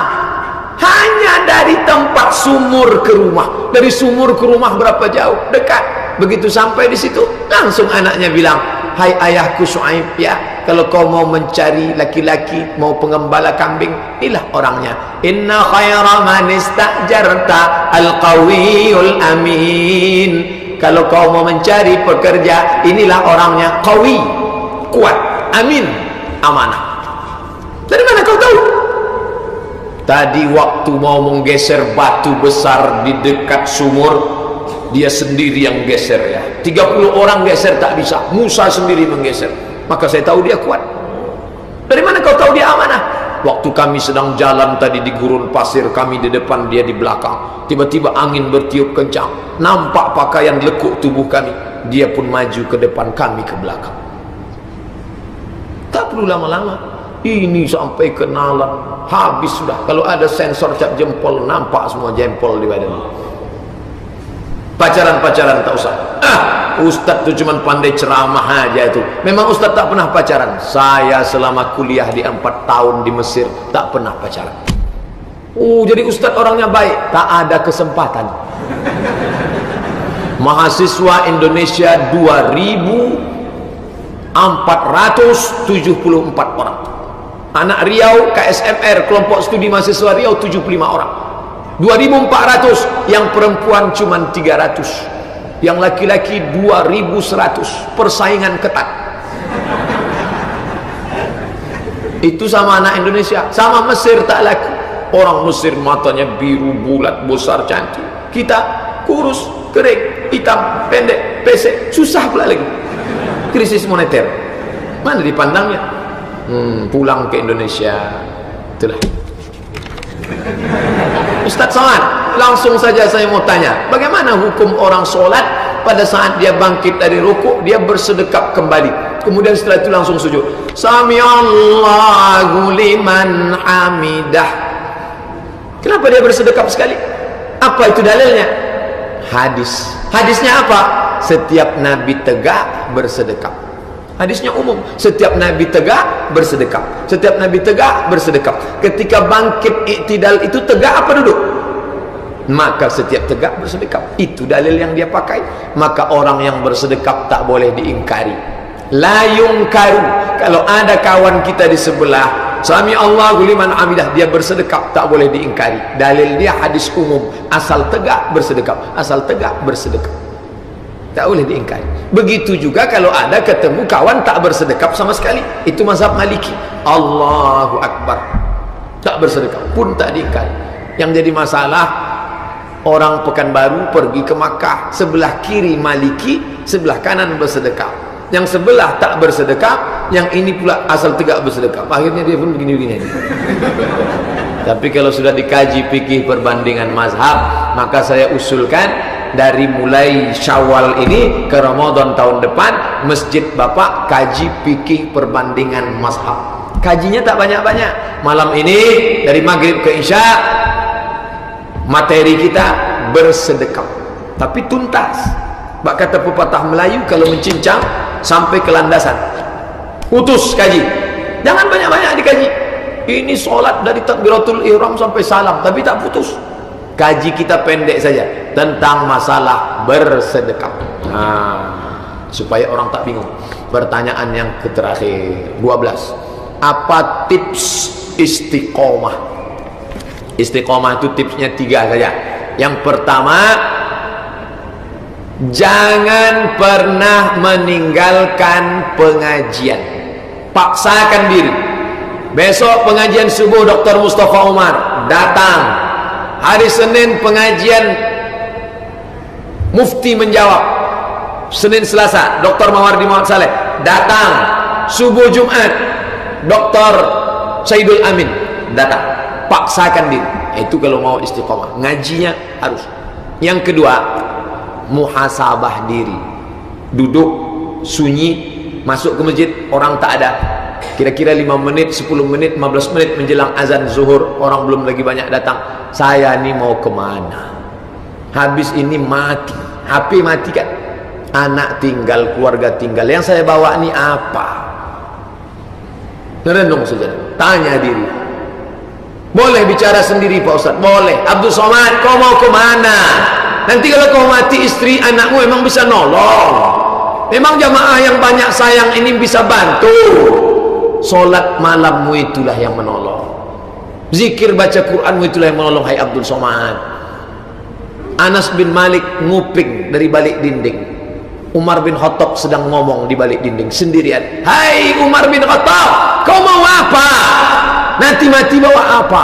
hanya dari tempat sumur ke rumah. Dari sumur ke rumah berapa jauh? Dekat. Begitu sampai di situ, langsung anaknya bilang, hai ayahku Shu'aib, ya, kalau kau mau mencari laki-laki, mau pengembala kambing, inilah orangnya. Inna khaira man istajarta al-qawiyul amin. Kalau kau mau mencari pekerja, inilah orangnya, qawi, kuat, amin, amanah. Dari mana kau tahu? Tadi waktu mau menggeser batu besar di dekat sumur, dia sendiri yang geser, ya. 30 orang geser tak bisa, Musa sendiri menggeser. Maka saya tahu dia kuat. Dari mana kau tahu dia amanah? Waktu kami sedang jalan tadi di gurun pasir, kami di depan, dia di belakang. Tiba-tiba angin bertiup kencang, nampak pakaian lekuk tubuh kami. Dia pun maju ke depan, kami ke belakang. Tak perlu lama-lama, ini sampai kenalan, habis sudah. Kalau ada sensor cap jempol, nampak semua jempol di badan. Pacaran-pacaran tak usah. Ustaz tu cuma pandai ceramah aja itu. Memang Ustaz tak pernah pacaran. Saya selama kuliah di 4 tahun di Mesir tak pernah pacaran. Jadi Ustaz orangnya baik. Tak ada kesempatan. Mahasiswa Indonesia 2.474 orang. Anak Riau KSMR, kelompok studi mahasiswa Riau 75 orang. 2.400, yang perempuan cuma 300, yang laki-laki 2.100. Persaingan ketat. Itu sama anak Indonesia. Sama Mesir tak laku. Orang Mesir matanya biru, bulat, besar, cantik. Kita kurus, kering, hitam, pendek, pesek, susah pula lagi. Krisis moneter, mana dipandangnya? Pulang ke Indonesia. Itulah. Ustaz Somad, langsung saja saya mau tanya, bagaimana hukum orang sholat pada saat dia bangkit dari rukuk, dia bersedekap kembali, kemudian setelah itu langsung sujud, Sami Allahu liman hamidah. Kenapa dia bersedekap sekali? Apa itu dalilnya? Hadisnya apa? Setiap Nabi tegak bersedekap. Hadisnya umum, setiap Nabi tegak bersedekap, setiap Nabi tegak bersedekap. Ketika bangkit iktidal itu tegak apa duduk? Maka setiap tegak bersedekap. Itu dalil yang dia pakai. Maka orang yang bersedekap tak boleh diingkari. La yungkaru. Kalau ada kawan kita di sebelah, Sami Allahu liman hamidah, dia bersedekap, tak boleh diingkari. Dalil dia hadis umum, asal tegak bersedekap, asal tegak bersedekap, tak boleh diingkari. Begitu juga kalau ada ketemu kawan tak bersedekap sama sekali, itu mazhab Maliki, Allahu Akbar, tak bersedekap pun tak diingkari. Yang jadi masalah, orang Pekanbaru pergi ke Makkah, sebelah kiri Maliki, sebelah kanan bersedekap. Yang sebelah tak bersedekap, yang ini pula asal tegak bersedekap. Akhirnya dia pun begini-begini. Tapi kalau sudah dikaji fikih perbandingan mazhab, maka saya usulkan dari mulai Syawal ini ke Ramadan tahun depan, masjid Bapak kaji fikih perbandingan mazhab. Kajinya tak banyak-banyak. Malam ini dari maghrib ke isya, materi kita bersedekap, tapi tuntas. Bak kata pepatah Melayu, kalau mencincang sampai ke landasan, putus kaji. Jangan banyak-banyak dikaji. Ini solat dari takbiratul ihram sampai salam, tapi tak putus. Kaji kita pendek saja tentang masalah bersedekap. Supaya orang tak bingung. Pertanyaan yang terakhir 12. Apa tips istiqomah? Istiqomah itu tipsnya 3 saja. Yang pertama, jangan pernah meninggalkan pengajian. Paksakan diri. Besok pengajian subuh Dr. Mustafa Umar, datang. Hari Senin pengajian Mufti menjawab. Senin Selasa Dr. Mawardi Muhammad Saleh, datang. Subuh Jumat Dr. Saidul Amin, datang. Paksakan diri. Itu kalau mau istiqomah. Ngajinya harus. Yang kedua, muhasabah diri. Duduk sunyi, masuk ke masjid, orang tak ada. Kira-kira 5 menit, 10 menit, 15 menit menjelang azan zuhur, orang belum lagi banyak datang. Saya ni mau kemana? Habis ini mati, HP mati kan? Anak tinggal, keluarga tinggal, yang saya bawa ni apa? Renung saja, tanya diri. Boleh bicara sendiri Pak Ustaz? Boleh. Abdul Somad, kau mau kemana? Nanti kalau kau mati, istri anakmu memang bisa nolong. Memang jamaah yang banyak sayang ini bisa bantu. Solat malammu itulah yang menolong. Zikir baca Quranmu itulah yang menolong. Hai Abdul Somad. Anas bin Malik nguping dari balik dinding. Umar bin Khattab sedang ngomong di balik dinding sendirian. Hai Umar bin Khattab, kau mau apa? Nanti mati bawa apa?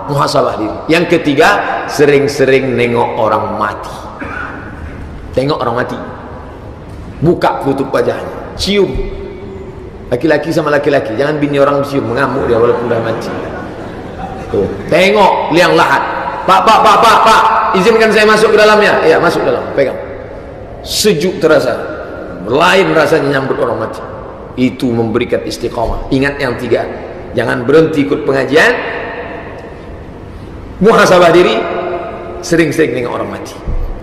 Muhasabah diri. Yang ketiga, sering-sering nengok orang mati. Tengok orang mati, buka tutup wajahnya, cium. Laki-laki sama laki-laki, jangan bini orang cium, mengamuk dia walaupun dah mati. Tuh, tengok liang lahat. Pak, izinkan saya masuk ke dalamnya. Ya, masuk dalam, pegang. Sejuk terasa, lain rasanya nyambut orang mati. Itu memberikan istiqomah. Ingat yang 3, jangan berhenti ikut pengajian, muhasabah diri, sering-sering nengok orang mati.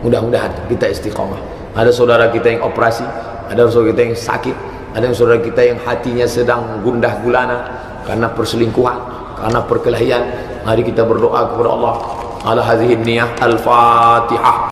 Mudah-mudahan kita istiqomah. Ada saudara kita yang operasi, ada saudara kita yang sakit, ada saudara kita yang hatinya sedang gundah gulana karena perselingkuhan, karena perkelahian. Mari kita berdoa kepada Allah. Ala hadhihi niyah. Al-Fatihah.